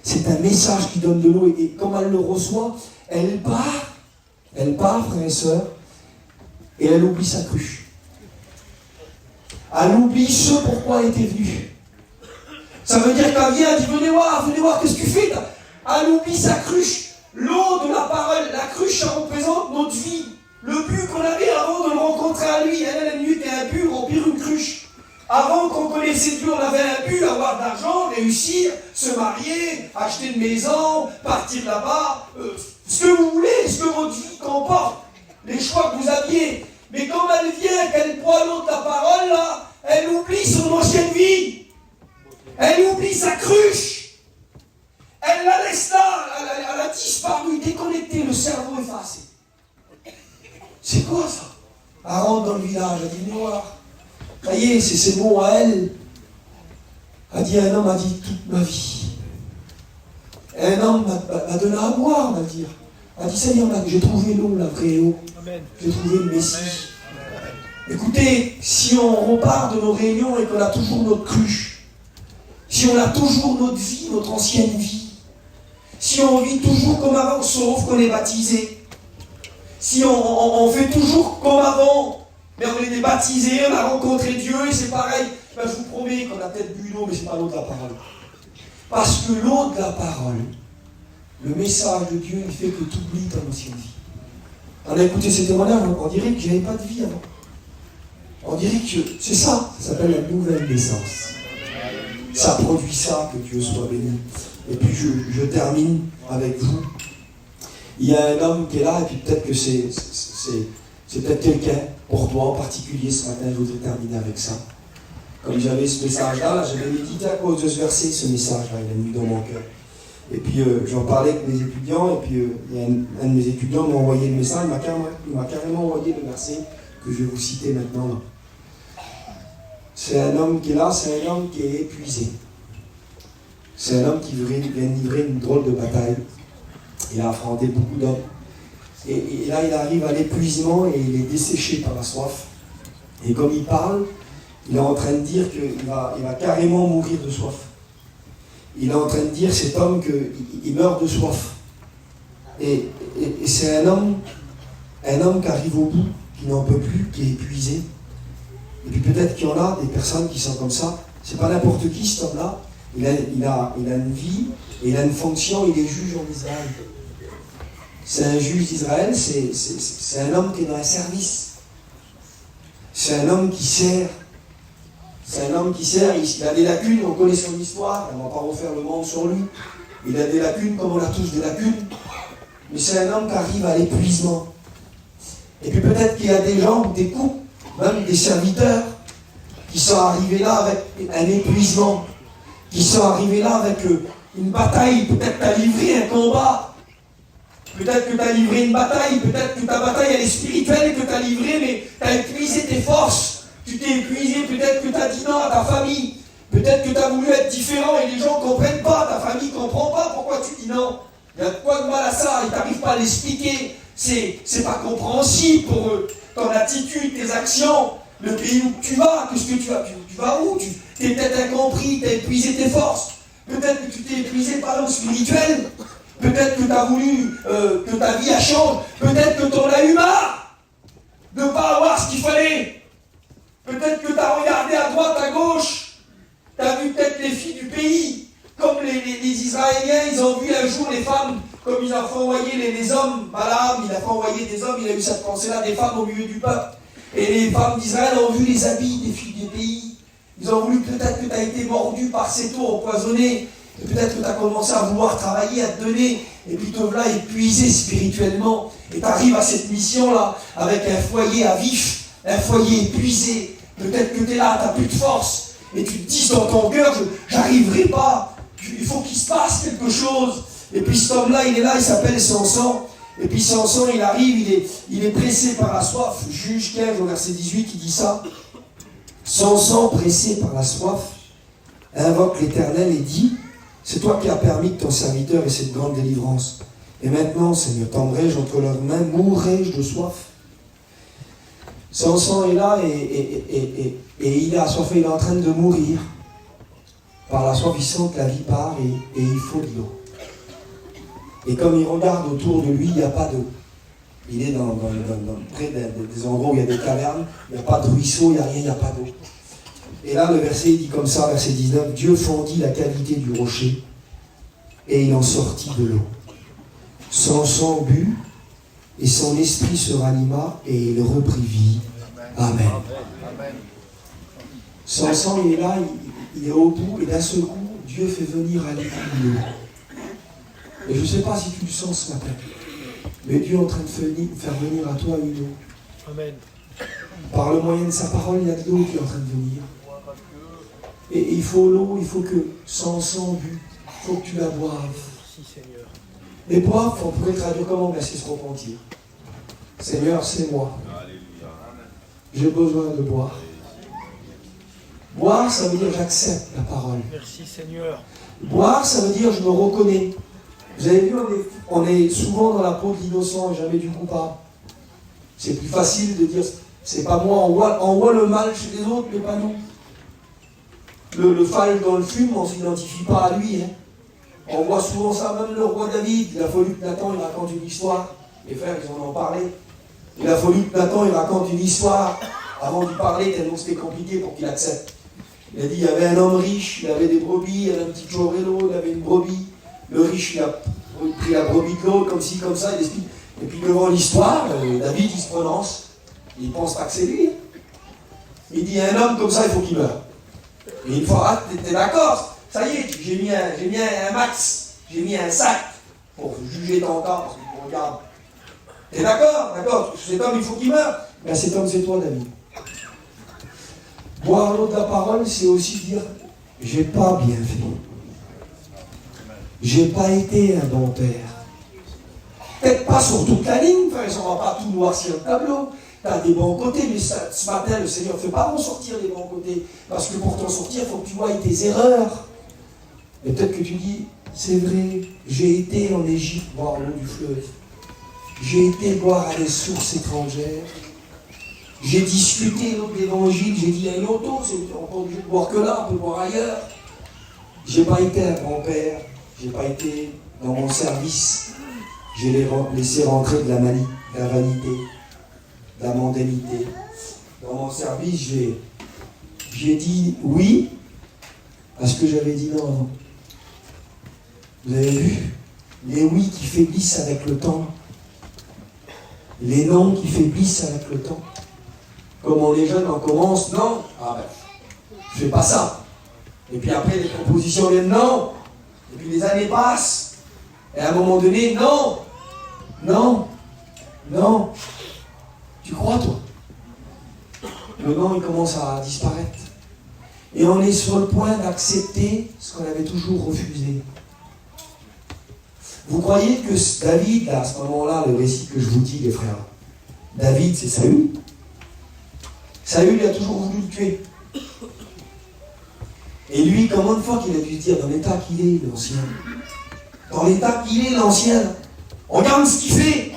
C'est un message qui donne de l'eau. Et comme elle le reçoit, elle part, frères et sœurs, et elle oublie sa cruche. Elle oublie ce pourquoi elle était venue. Ça veut dire qu'elle vient, elle dit, venez voir, qu'est-ce que tu fais là? Elle oublie sa cruche. L'eau de la parole, la cruche, ça représente notre vie. Le but qu'on avait avant de le rencontrer à lui, elle a minute et un but, remplir une cruche. Avant qu'on connaissait Dieu, on avait un but, avoir de l'argent, réussir, se marier, acheter une maison, partir là-bas, ce que vous voulez, ce que votre vie comporte, les choix que vous aviez. Mais quand elle vient, qu'elle boit l'eau de la parole, là, elle oublie son ancienne vie. Elle oublie sa cruche. Elle la laisse là, elle a disparu, déconnectée, le cerveau effacé. C'est quoi ça? Elle rentre dans le village, elle dit, noir. Ça y est, c'est ces mots à elle. Elle dit, un homme a dit toute ma vie. Un homme m'a donné à boire, on va dire. Elle dit, Seigneur, j'ai trouvé l'eau, la vraie eau. J'ai trouvé le Messie. Écoutez, si on repart de nos réunions et qu'on a toujours notre cruche, si on a toujours notre vie, notre ancienne vie, si on vit toujours comme avant, sauf qu'on est baptisé, si on fait toujours comme avant, Mais on est baptisés, on a rencontré Dieu et c'est pareil. Ben, je vous promets qu'on a peut-être bu l'eau, mais c'est pas l'eau de la parole. Parce que l'eau de la parole, le message de Dieu, il fait que tu oublies ta ancienne vie. On a écouté ces témoignages, on dirait que j'avais pas de vie avant. On dirait que c'est ça s'appelle la nouvelle naissance. Ça produit ça, que Dieu soit béni. Et puis je termine avec vous. Il y a un homme qui est là, et puis peut-être que c'est peut-être quelqu'un pour toi en particulier ce matin. Je voudrais terminer avec ça. Comme j'avais ce message-là, j'avais médité à cause de ce verset, ce message-là, il est venu dans mon cœur. Et puis j'en parlais avec mes étudiants, et puis il y a un de mes étudiants m'a envoyé le message, il m'a carrément envoyé le verset que je vais vous citer maintenant. Là. C'est un homme qui est là, c'est un homme qui est épuisé. C'est un homme qui vient de livrer une drôle de bataille. Il a affronté beaucoup d'hommes. Et là, il arrive à l'épuisement et il est desséché par la soif. Et comme il parle, il est en train de dire qu'il va carrément mourir de soif. Il est en train de dire, cet homme, qu'il meurt de soif. Et c'est un homme qui arrive au bout, qui n'en peut plus, qui est épuisé. Et puis peut-être qu'il y en a des personnes qui sont comme ça. C'est pas n'importe qui, cet homme-là. Il a une vie, et il a une fonction, il est juge en Israël. C'est un juge d'Israël, c'est un homme qui est dans un service. C'est un homme qui sert. C'est un homme qui sert, il a des lacunes, on connaît son histoire, on ne va pas refaire le monde sur lui. Il a des lacunes comme on a tous des lacunes. Mais c'est un homme qui arrive à l'épuisement. Et puis peut-être qu'il y a des gens, des couples, même des serviteurs, qui sont arrivés là avec un épuisement, qui sont arrivés là avec une bataille, peut-être que tu as livré un combat, peut-être que tu as livré une bataille, peut-être que ta bataille elle est spirituelle, que tu as livré, mais tu as épuisé tes forces. Tu t'es épuisé, peut-être que tu as dit non à ta famille, peut-être que tu as voulu être différent et les gens ne comprennent pas, ta famille ne comprend pas pourquoi tu dis non. Il y a quoi de mal à ça, ils n'arrivent pas à l'expliquer, c'est pas compréhensible pour eux. Ton attitude, tes actions, le pays où tu vas, qu'est-ce que tu vas, tu vas où, tu es peut-être incompris, tu as épuisé tes forces, peut-être que tu t'es épuisé par le spirituel, peut-être que tu as voulu que ta vie change, peut-être que tu en as eu marre de ne pas avoir ce qu'il fallait. Peut-être que tu as regardé à droite, à gauche, tu as vu peut-être les filles du pays, comme les Israéliens, ils ont vu un jour les femmes, comme ils ont fait envoyer les hommes, Balaam, il a fait envoyer des hommes, il a eu cette pensée-là, des femmes au milieu du peuple. Et les femmes d'Israël ont vu les habits des filles des pays. Ils ont voulu peut-être que tu as été mordu par ces taux empoisonnés, et peut-être que tu as commencé à vouloir travailler, à te donner, et puis te voilà épuisé spirituellement, et tu arrives à cette mission-là avec un foyer à vif, un foyer épuisé. Peut-être que tu es là, tu n'as plus de force, et tu te dis dans ton cœur, j'arriverai pas, il faut qu'il se passe quelque chose. Et puis cet homme-là, il est là, il s'appelle Samson, et puis Samson, il arrive, il est pressé par la soif. Juge 15 au verset 18, il dit ça. Samson, pressé par la soif, invoque l'Éternel et dit, c'est toi qui as permis que ton serviteur ait cette grande délivrance. Et maintenant, Seigneur, tomberai-je entre leurs mains, mourrai-je de soif. Samson est là et il est assoiffé, il est en train de mourir. Par la soif, il sent que la vie part et il faut de l'eau. Et comme il regarde autour de lui, il n'y a pas d'eau. Il est près des endroits où il y a des cavernes, il n'y a pas de ruisseau, il n'y a rien, il n'y a pas d'eau. Et là, le verset il dit comme ça, verset 19, Dieu fendit la cavité du rocher et il en sortit de l'eau. Samson but et son esprit se ranima et il reprit vie. Amen. Samson, il est là, il est au bout et d'un seul coup, Dieu fait venir à lui l'eau. Et je ne sais pas si tu le sens ce matin, mais Dieu est en train de faire venir à toi une eau. Amen. Par le moyen de sa parole, il y a de l'eau qui est en train de venir. Et il faut l'eau, il faut que Samson bu, il faut que tu la boives. Merci Seigneur. Et boire, on pourrait traduire comment? Ben, c'est se repentir. Seigneur, c'est moi. J'ai besoin de boire. Boire, ça veut dire j'accepte la parole. Merci Seigneur. Boire, ça veut dire je me reconnais. Vous avez vu, on est souvent dans la peau de l'innocent et jamais du coupable. C'est plus facile de dire, c'est pas moi, on voit le mal chez les autres, mais pas nous. Le fall dans le fume, on ne s'identifie pas à lui. Hein. On voit souvent ça, même le roi David, il a fallu que Nathan il raconte une histoire. Les frères, ils en ont parlé. Il a fallu que Nathan il raconte une histoire avant d'y parler, tellement c'était compliqué pour qu'il accepte. Il a dit, il y avait un homme riche, il avait des brebis, il avait un petit chorello, il avait une brebis. Le riche, il a pris la brebis de l'autre, comme ci, comme ça, il explique. Et puis devant l'histoire, David, il se prononce. Il ne pense pas que c'est lui. Il dit, un homme comme ça, il faut qu'il meure. Et une fois, t'es d'accord, ça y est, j'ai mis un max, j'ai mis un sac pour juger ton cas, parce que regarde. T'es d'accord, cet homme, il faut qu'il meure. Ben cet homme, c'est toi, David. Boire l'eau de la parole, c'est aussi dire, j'ai pas bien fait. J'ai pas été un bon père. Peut-être pas sur toute la ligne, frère, on va pas tout noircir le tableau. Tu as des bons côtés, mais ce matin, le Seigneur ne fait pas en sortir les bons côtés. Parce que pour t'en sortir, il faut que tu vois tes erreurs. Et peut-être que tu dis, c'est vrai, j'ai été en Égypte boire l'eau du fleuve. J'ai été boire à des sources étrangères. J'ai discuté l'eau de l'évangile, j'ai dit à une auto, on n'est pas obligé de boire que là, on peut boire ailleurs. J'ai pas été un grand père, j'ai pas été dans mon service. J'ai laissé rentrer de la vanité, de la mondanité. Dans mon service, j'ai dit oui, parce que j'avais dit non avant. Vous avez vu? Les oui qui faiblissent avec le temps. Les non qui faiblissent avec le temps. Comme on est jeune, on commence, non. Ah ben, je fais pas ça. Et puis après, les propositions viennent, non. Et puis les années passent. Et à un moment donné, non. Non. Non. Tu crois, toi? Le non, il commence à disparaître. Et on est sur le point d'accepter ce qu'on avait toujours refusé. Vous croyez que David, là, à ce moment-là, le récit que je vous dis, les frères, David, c'est Saül. Saül, il a toujours voulu le tuer. Et lui, combien de fois qu'il a dû se dire, dans l'état qu'il est, l'ancien, dans l'état qu'il est, l'ancien, regarde ce qu'il fait.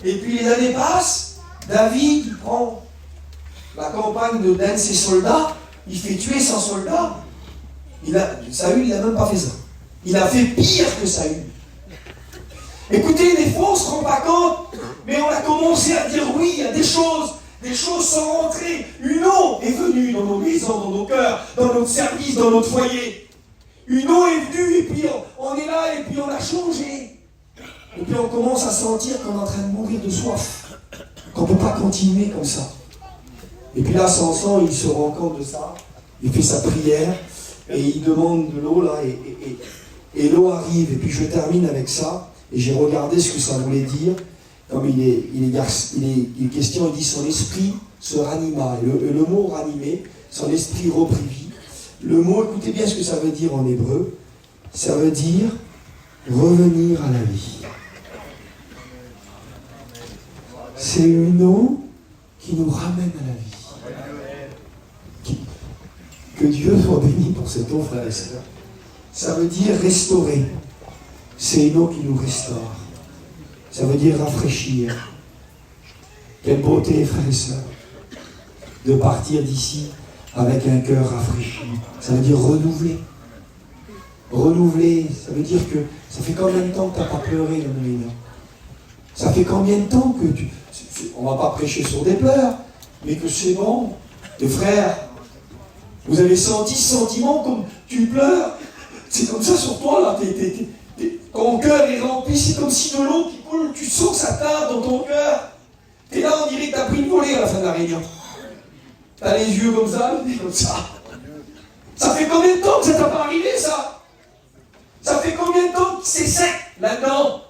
Et puis les années passent, David, il prend la campagne d'un de ses soldats, il fait tuer 100 soldats. Saül, il n'a même pas fait ça. Il a fait pire que Saül. Écoutez, des fois, on ne se rend pas compte, mais on a commencé à dire oui à des choses sont rentrées. Une eau est venue dans nos maisons, dans nos cœurs, dans notre service, dans notre foyer. Une eau est venue, et puis on est là, et puis on a changé. Et puis on commence à sentir qu'on est en train de mourir de soif, qu'on ne peut pas continuer comme ça. Et puis là, Samson, il se rend compte de ça, il fait sa prière, et il demande de l'eau, là, et l'eau arrive. Et puis je termine avec ça. Et j'ai regardé ce que ça voulait dire. Comme il est question, il dit son esprit se ranima. Et le mot ranimer, son esprit reprit vie. Le mot, écoutez bien ce que ça veut dire en hébreu. Ça veut dire revenir à la vie. C'est une eau qui nous ramène à la vie. Que Dieu soit béni pour cette eau, frères et sœurs. Ça veut dire restaurer. C'est une eau qui nous restaure. Ça veut dire rafraîchir. Quelle beauté, frères et sœurs, de partir d'ici avec un cœur rafraîchi. Ça veut dire renouveler. Renouveler, ça veut dire que ça fait combien de temps que tu n'as pas pleuré, le Noël? Ça fait combien de temps que tu... On ne va pas prêcher sur des pleurs, mais que c'est bon. Les frères, vous avez senti ce sentiment comme tu pleures. C'est comme ça sur toi, là. Ton cœur est rempli, c'est comme si de l'eau qui coule, tu sens que ça tarde dans ton cœur. Et là, on dirait que tu as pris une volée à la fin de la réunion. Tu as les yeux comme ça, le nez comme ça. Ça fait combien de temps que ça t'a pas arrivé, ça? Ça fait combien de temps que c'est sec, là-dedans?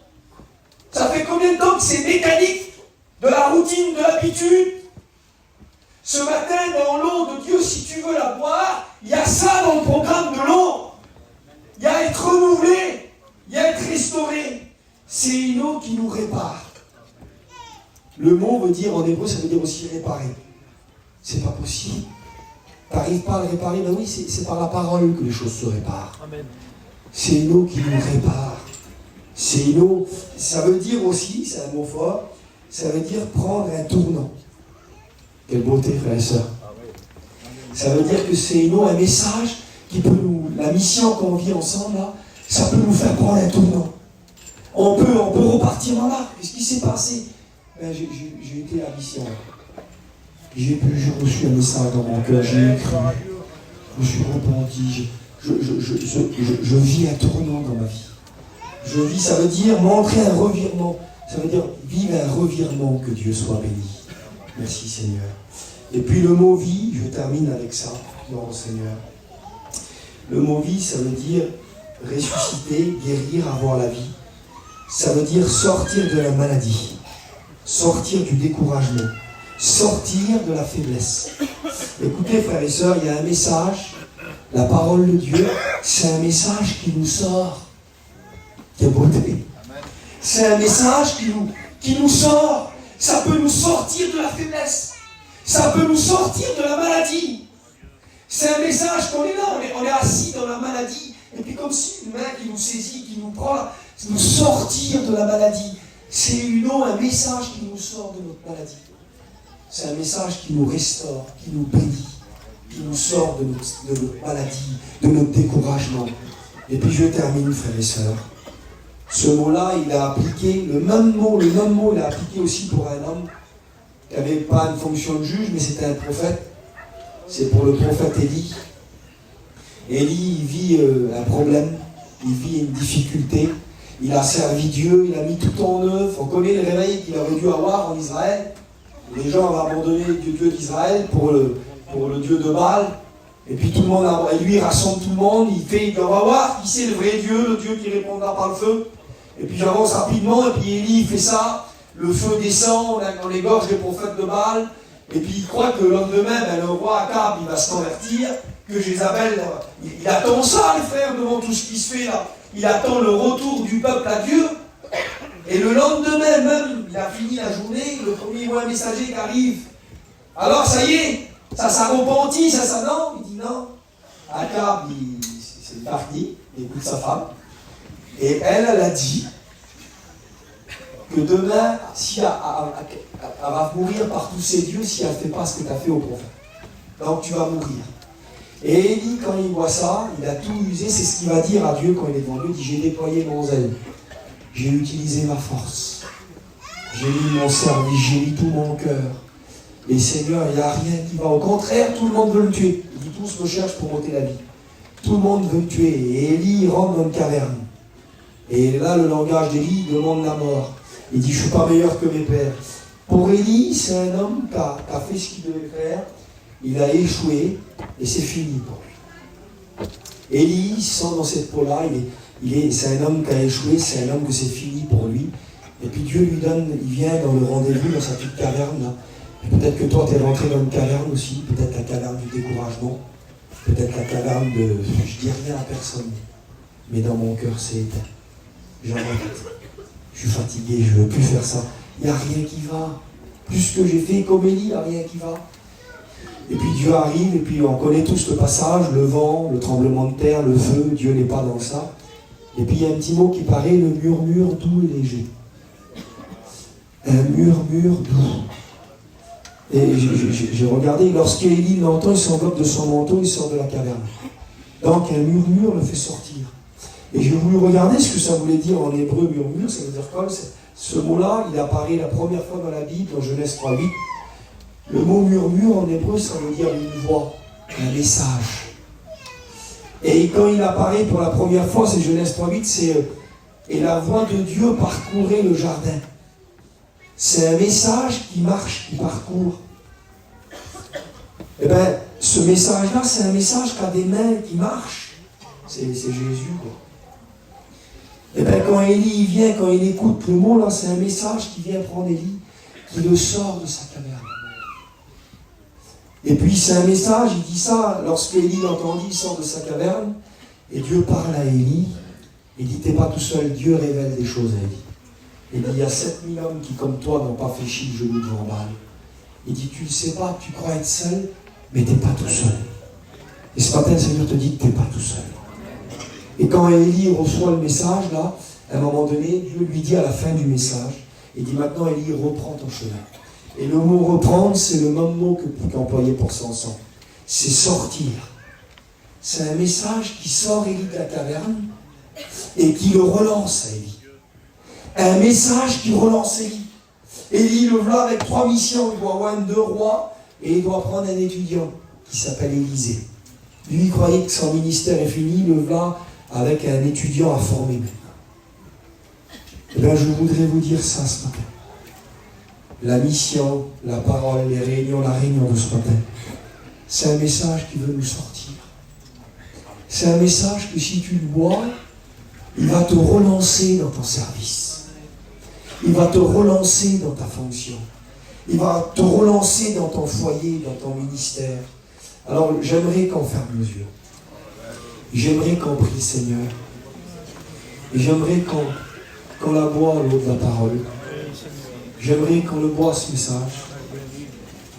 Ça fait combien de temps que c'est mécanique, de la routine, de l'habitude? Ce matin, dans l'eau de Dieu, si tu veux la boire, il y a ça dans le programme de l'eau. Il y a être renouvelé. Il y a être restauré. C'est une eau qui nous répare. Le mot veut dire, en hébreu, ça veut dire aussi réparer. C'est pas possible. Tu n'arrives pas à le réparer. Ben oui, c'est par la parole que les choses se réparent. Amen. C'est une eau qui nous répare. C'est une eau, ça veut dire aussi, c'est un mot fort, ça veut dire prendre un tournant. Quelle beauté, frères et sœurs. Ça veut dire que c'est une eau, un message qui peut nous, la mission qu'on vit ensemble là, ça peut nous faire prendre un tournant. On peut repartir en là. Qu'est-ce qui s'est passé? Ben, j'ai été à la mission. J'ai reçu un message dans mon cœur, j'ai écrit, je me suis repenti, je vis un tournant dans ma vie. Je vis, ça veut dire montrer un revirement, ça veut dire vivre un revirement, que Dieu soit béni. Merci Seigneur. Et puis le mot vie, je termine avec ça, non Seigneur. Le mot vie, ça veut dire ressusciter, guérir, avoir la vie. Ça veut dire sortir de la maladie, sortir du découragement, sortir de la faiblesse. Écoutez frères et sœurs, il y a un message, la parole de Dieu, c'est un message qui nous sort. Quelle beauté. C'est un message qui nous sort. Ça peut nous sortir de la faiblesse. Ça peut nous sortir de la maladie. C'est un message qu'on est là, on est assis dans la maladie, et puis comme si une main qui nous saisit, qui nous prend, nous sortir de la maladie. C'est un message qui nous sort de notre maladie. C'est un message qui nous restaure, qui nous bénit, qui nous sort de notre maladie, de notre découragement. Et puis je termine, frères et sœurs. Ce mot-là, il a appliqué, le même mot, il a appliqué aussi pour un homme qui n'avait pas une fonction de juge, mais c'était un prophète. C'est pour le prophète Élie. Élie, il vit un problème, il vit une difficulté. Il a servi Dieu, il a mis tout en œuvre. On connaît le réveil qu'il aurait dû avoir en Israël. Les gens avaient abandonné le Dieu d'Israël pour le Dieu de Baal. Et puis tout le monde, et lui il rassemble tout le monde, on va voir qui c'est le vrai Dieu, le Dieu qui répondra par le feu. Et puis j'avance rapidement, et puis Élie il fait ça, le feu descend dans les gorges des prophètes de Baal. Et puis il croit que le lendemain, le roi Akab, il va se convertir, que Jézabel, il attend ça les frères, devant tout ce qui se fait là. Il attend le retour du peuple à Dieu. Et le lendemain même, il a fini la journée, le premier voit un messager qui arrive. Alors ça y est, ça s'est repenti, ça non. Il dit non. Akab, c'est parti, il écoute sa femme. Et elle a dit que demain, si elle va mourir par tous ses dieux si elle ne fait pas ce que tu as fait au prophète. Donc tu vas mourir. Et Élie, quand il voit ça, il a tout usé, c'est ce qu'il va dire à Dieu quand il est devant lui. Il dit, j'ai déployé mon zèle, j'ai utilisé ma force, j'ai mis mon service, j'ai mis tout mon cœur. Et Seigneur, il n'y a rien qui va. Au contraire, tout le monde veut le tuer. Il dit, tous me cherchent pour ôter la vie. Tout le monde veut le tuer. Et Élie, il rentre dans une caverne. Et là, le langage d'Élie demande la mort. Il dit, je ne suis pas meilleur que mes pères. Pour Élie, c'est un homme qui a fait ce qu'il devait faire. Il a échoué et c'est fini pour lui. Élie, il se sent dans cette peau-là, c'est un homme qui a échoué, c'est un homme que c'est fini pour lui. Et puis Dieu lui donne, il vient dans le rendez-vous, dans sa petite caverne là. Et peut-être que toi, tu es rentré dans une caverne aussi, peut-être la caverne du découragement, peut-être la caverne de je dis rien à personne, mais dans mon cœur c'est éteint. J'arrête. Je suis fatigué, je ne veux plus faire ça. Il n'y a rien qui va. Plus ce que j'ai fait comme Élie, il n'y a rien qui va. Et puis Dieu arrive, et puis on connaît tous le passage, le vent, le tremblement de terre, le feu, Dieu n'est pas dans ça. Et puis il y a un petit mot qui paraît, le murmure doux et léger. Un murmure doux. Et j'ai regardé, lorsqu'Élie l'entend, il s'enveloppe de son manteau, il sort de la caverne. Donc un murmure le fait sortir. Et j'ai voulu regarder ce que ça voulait dire en hébreu, murmure, ça veut dire quoi? Ce mot-là, il apparaît la première fois dans la Bible, dans Genèse 3:8. Le mot murmure en hébreu, ça veut dire une voix, un message. Et quand il apparaît pour la première fois, c'est Genèse 3:8, c'est et la voix de Dieu parcourait le jardin. C'est un message qui marche, qui parcourt. Eh bien, ce message-là, c'est un message qui a des mains qui marchent. C'est Jésus, quoi. Eh bien, quand Élie vient, quand il écoute le mot, là, c'est un message qui vient prendre Élie, qui le sort de sa caverne. Et puis c'est un message, il dit ça, lorsque Élie l'entendit, il sort de sa caverne, et Dieu parle à Élie, il dit, t'es pas tout seul, Dieu révèle des choses à Élie. Il dit, il y a 7000 hommes qui, comme toi, n'ont pas fléchi le genou devant Baal. Il dit, tu ne sais pas, tu crois être seul, mais t'es pas tout seul. Et ce matin, le Seigneur te dit que t'es pas tout seul. Et quand Élie reçoit le message, là, à un moment donné, Dieu lui dit à la fin du message, il dit, maintenant Élie, reprends ton chemin. Et le mot reprendre, c'est le même mot qu'a employé pour Samson. C'est sortir. C'est un message qui sort Élie de la caverne et qui le relance à Élie. Un message qui relance Élie. Élie le voilà avec 3 missions. Il doit avoir 2 rois. Et il doit prendre un étudiant qui s'appelle Élisée. Lui, il croyait que son ministère est fini, le voilà avec un étudiant à former. Eh bien, je voudrais vous dire ça ce matin. La mission, la parole, les réunions, la réunion de ce matin, c'est un message qui veut nous sortir. C'est un message que si tu le bois, il va te relancer dans ton service. Il va te relancer dans ta fonction. Il va te relancer dans ton foyer, dans ton ministère. Alors, j'aimerais qu'on ferme nos yeux. J'aimerais qu'on prie le Seigneur. Et j'aimerais qu'on la boit l'eau de la parole. J'aimerais qu'on le boit ce message.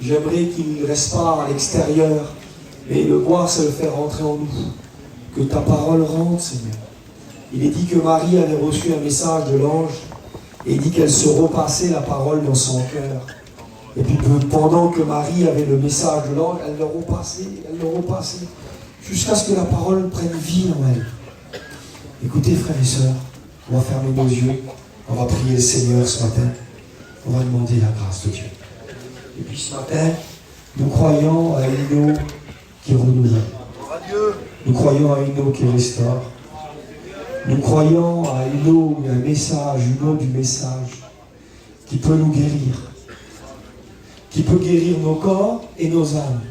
J'aimerais qu'il ne reste pas à l'extérieur, mais le boire, c'est le faire rentrer en nous. Que ta parole rentre, Seigneur. Il est dit que Marie avait reçu un message de l'ange et il dit qu'elle se repassait la parole dans son cœur. Et puis pendant que Marie avait le message de l'ange, elle le repassait, jusqu'à ce que la parole prenne vie en elle. Écoutez, frères et sœurs, on va fermer nos yeux, on va prier le Seigneur ce matin, on va demander la grâce de Dieu. Et puis ce matin, nous croyons à une eau qui renouvelle. Nous croyons à une eau qui restaure. Nous croyons à une eau, un message, une eau du message qui peut nous guérir. Qui peut guérir nos corps et nos âmes.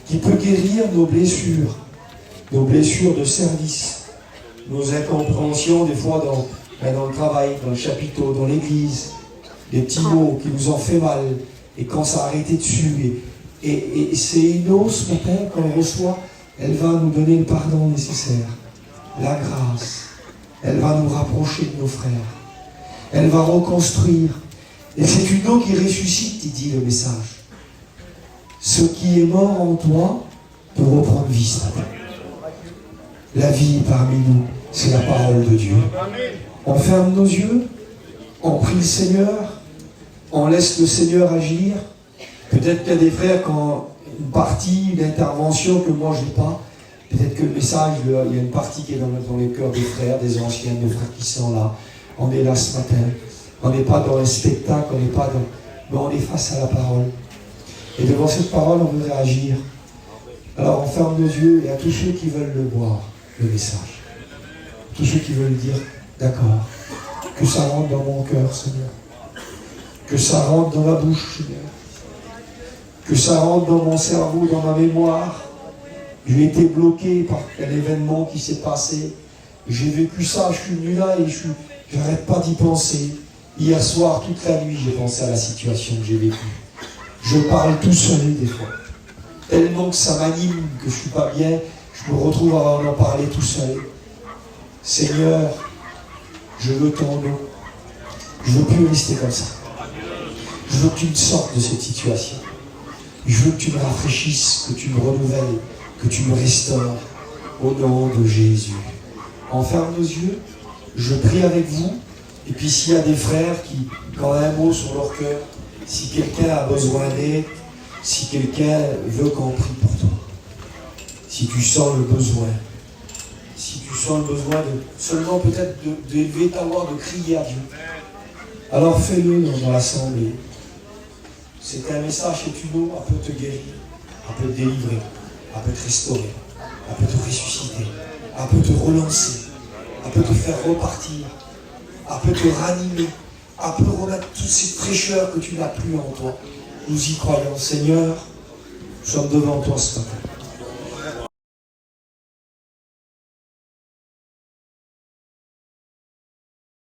Qui peut guérir nos blessures de service, nos incompréhensions des fois dans le travail, dans le chapiteau, dans l'église, des petits mots qui nous ont fait mal et quand ça a arrêté dessus. Et c'est une eau ce matin qu'on reçoit, elle va nous donner le pardon nécessaire, la grâce. Elle va nous rapprocher de nos frères. Elle va reconstruire. Et c'est une eau qui ressuscite, il dit le message. Ce qui est mort en toi peut reprendre vie ce matin. La vie parmi nous, c'est la parole de Dieu. On ferme nos yeux, on prie le Seigneur, on laisse le Seigneur agir. Peut-être qu'il y a des frères qui ont une partie d'intervention que moi je n'ai pas. Peut-être que le message, il y a une partie qui est dans les cœurs des frères, des anciens, des frères qui sont là. On est là ce matin. On n'est pas dans le spectacle, on n'est pas dans... Mais on est face à la parole. Et devant cette parole, on veut réagir. Alors on ferme nos yeux et à tous ceux qui veulent le boire, le message. Tous ceux qui veulent dire, d'accord, que ça rentre dans mon cœur, Seigneur. Que ça rentre dans la bouche, Seigneur. Que ça rentre dans mon cerveau, dans ma mémoire. J'ai été bloqué par quel événement qui s'est passé. J'ai vécu ça, je suis venu là et je n'arrête pas d'y penser. Hier soir, toute la nuit, j'ai pensé à la situation que j'ai vécue. Je parle tout seul des fois. Tellement que ça m'anime, que je ne suis pas bien, je me retrouve à en parler tout seul. Seigneur, je veux ton eau. Je ne veux plus rester comme ça. Je veux que tu me sortes de cette situation. Je veux que tu me rafraîchisses, que tu me renouvelles, que tu me restaures au nom de Jésus. On ferme nos yeux, je prie avec vous, et puis s'il y a des frères qui ont un mot sur leur cœur, si quelqu'un a besoin d'aide, si quelqu'un veut qu'on prie pour toi, si tu sens le besoin, si tu sens le besoin seulement peut-être d'élever ta voix, de crier à Dieu, alors fais-le dans l'assemblée. C'est un message, c'est une eau, elle peut te guérir, elle peut te délivrer, elle peut te restaurer, elle peut te ressusciter, elle peut te relancer, elle peut te faire repartir, elle peut te ranimer, elle peut remettre toute cette fraîcheur que tu n'as plus en toi. Nous y croyons, Seigneur, nous sommes devant toi ce matin.